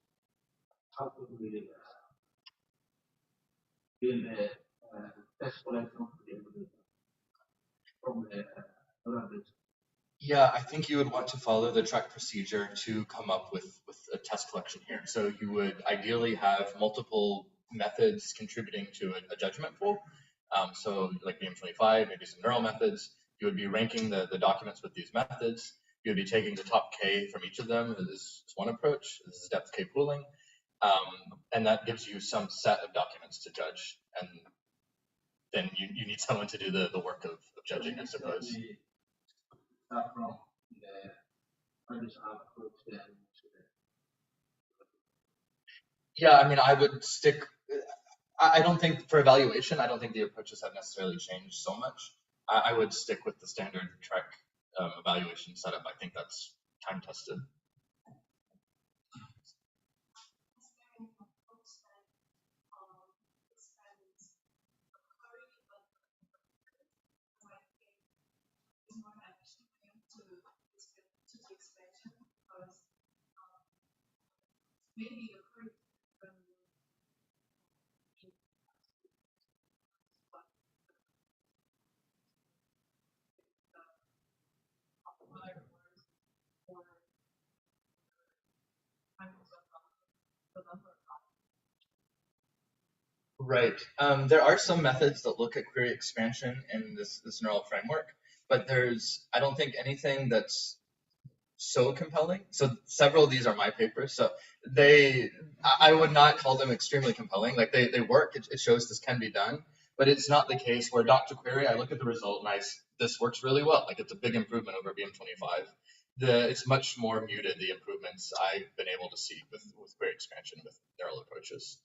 how could we build a test collection for the evaluation from the language? Yeah, I think you would want to follow the track procedure to come up with a test collection here. So you would ideally have multiple methods contributing to a judgment pool. So like BM25, maybe some neural methods. You would be ranking the documents with these methods. You would be taking the top K from each of them. This is one approach. This is depth K pooling. And that gives you some set of documents to judge. And then you need someone to do the work of judging, I suppose. Start from the traditional approach then to the Yeah, I mean, I would stick. I don't think for evaluation, I don't think the approaches have necessarily changed so much. I would stick with the standard Trek evaluation setup. I think that's time tested. Right. There are some methods that look at query expansion in this neural framework, but I don't think anything that's so compelling. So several of these are my papers. So I would not call them extremely compelling. Like they work, it shows this can be done, but it's not the case where Dr. Query, I look at the result and this works really well. Like it's a big improvement over BM25. It's much more muted, the improvements I've been able to see with query expansion with neural approaches.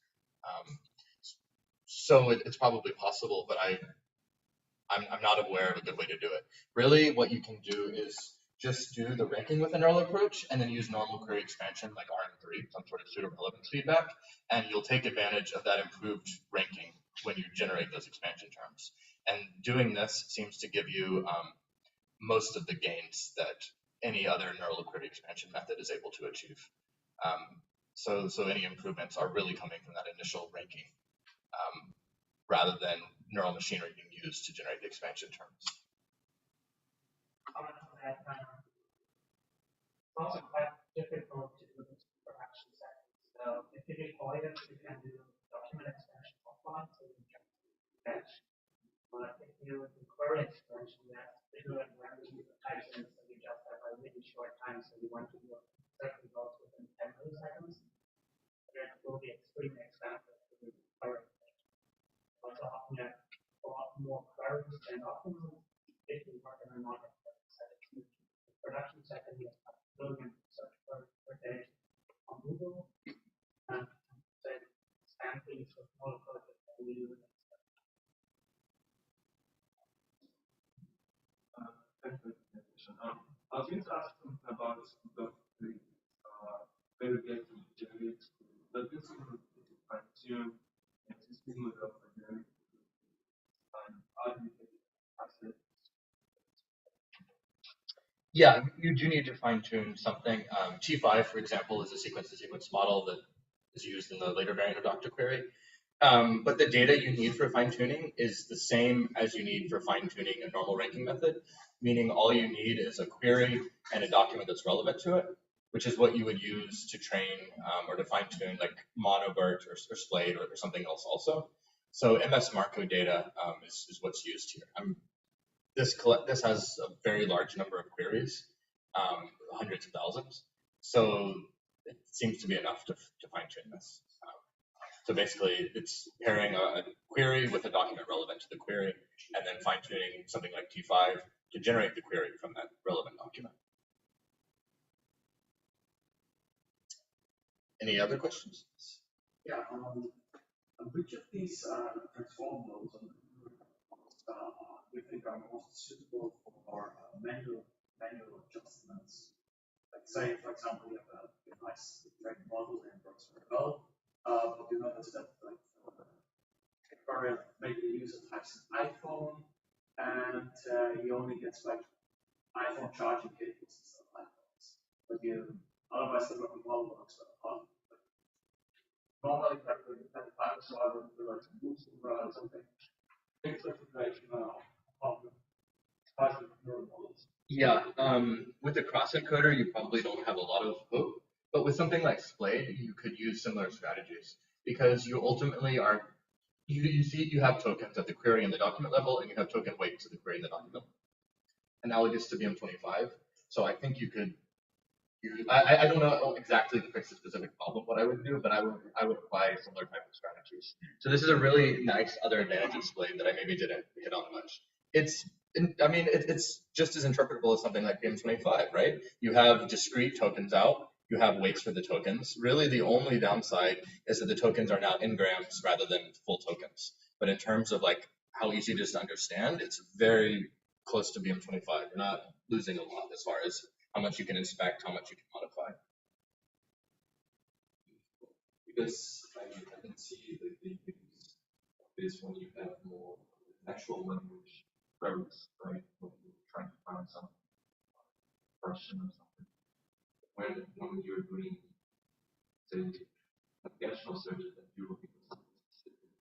So it's probably possible, but I'm not aware of a good way to do it. Really, what you can do is just do the ranking with a neural approach and then use normal query expansion like RM3, some sort of pseudo-relevance feedback, and you'll take advantage of that improved ranking when you generate those expansion terms. And doing this seems to give you most of the gains that any other neural query expansion method is able to achieve. So any improvements are really coming from that initial ranking rather than neural machinery being used to generate the expansion terms. comment on that. It's also quite difficult to do this for action settings. So if you require, you can do document expansion offline, so you can fetch. But if you do query expansion, you have to do it when you type in, so you just have a really short time, so you want to do certain results within 10 milliseconds. Then it will be extremely expensive to do query expansion. Also, often you have a lot more queries than documents if you work in a modern setting. Production second, you have a billion search per day on Google, and then scan things with more projects that we use. Thank you for the question. I was going to ask something about the very generate, but this one fine-tune existing model for generic and how do you get access? Yeah, you do need to fine tune something. T5, for example, is a sequence-to-sequence model that is used in the later variant of Dr. Query. But the data you need for fine tuning is the same as you need for fine tuning a normal ranking method, meaning all you need is a query and a document that's relevant to it, which is what you would use to train or to fine tune like monobert or Splade or something else also. So MS Marco data is what's used here. This has a very large number of queries, hundreds of thousands. So it seems to be enough to fine tune this. So basically, it's pairing a query with a document relevant to the query, and then fine tuning something like T5 to generate the query from that relevant document. Any other questions? Yeah, which of these transform modes you think are most suitable for manual adjustments? Like say, for example, you have a nice direct model and works very well, but you notice that like maybe the user types an iPhone and he only gets like iPhone charging cables instead of iPhones. But otherwise the working model works well. Normally, like the so I would do like boosting or something. Things like of the Python neural models. Yeah, with the cross-encoder, you probably don't have a lot of hope, but with something like Splade, you could use similar strategies because you ultimately you have tokens at the query and the document level, and you have token weights at the query and the document. analogous to BM25. So I think you could. I don't know exactly to fix a specific problem what I would do, but I would apply similar type of strategies. So this is a really nice other advantage displayed that I maybe didn't hit on much. It's just as interpretable as something like BM25, right? You have discrete tokens out, you have weights for the tokens. Really, the only downside is that the tokens are now in grams rather than full tokens. But in terms of like how easy it is to understand, it's very close to BM25. You're not losing a lot as far as how much you can inspect, how much you can modify. Because I can see the use of this when you have more natural language queries, right? When you're trying to find some question or something. When you're doing, say, navigational searches that you're looking for something specific,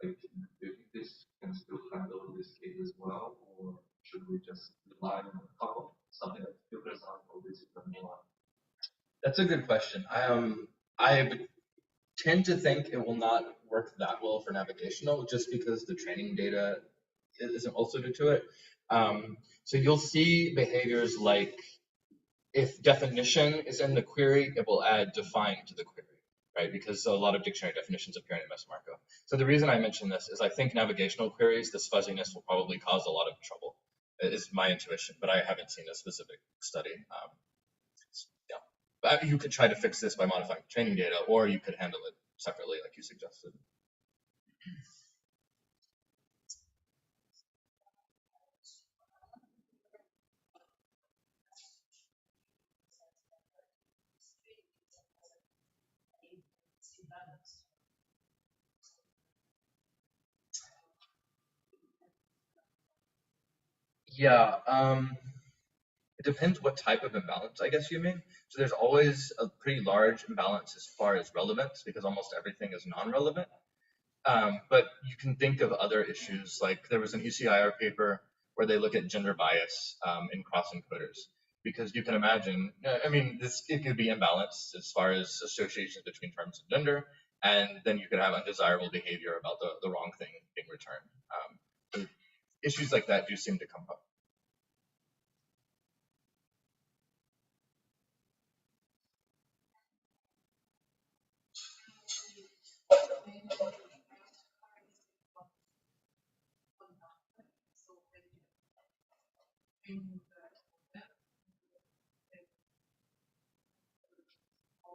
like, do you think this can still handle this case as well, or should we just rely on a couple, something like filters out all this more? That's a good question. I tend to think it will not work that well for navigational just because the training data isn't also due to it. So you'll see behaviors like if definition is in the query, it will add define to the query, right? Because a lot of dictionary definitions appear in MS Marco. So the reason I mention this is I think navigational queries, this fuzziness will probably cause a lot of trouble, is my intuition, but I haven't seen a specific study. But you could try to fix this by modifying training data, or you could handle it separately, like you suggested. Yeah, it depends what type of imbalance, I guess you mean. So there's always a pretty large imbalance as far as relevance because almost everything is non-relevant. But you can think of other issues, like there was an ECIR paper where they look at gender bias in cross-encoders. Because you can imagine, it could be imbalanced as far as associations between terms and gender, and then you could have undesirable behavior about the wrong thing being returned. So issues like that do seem to come up.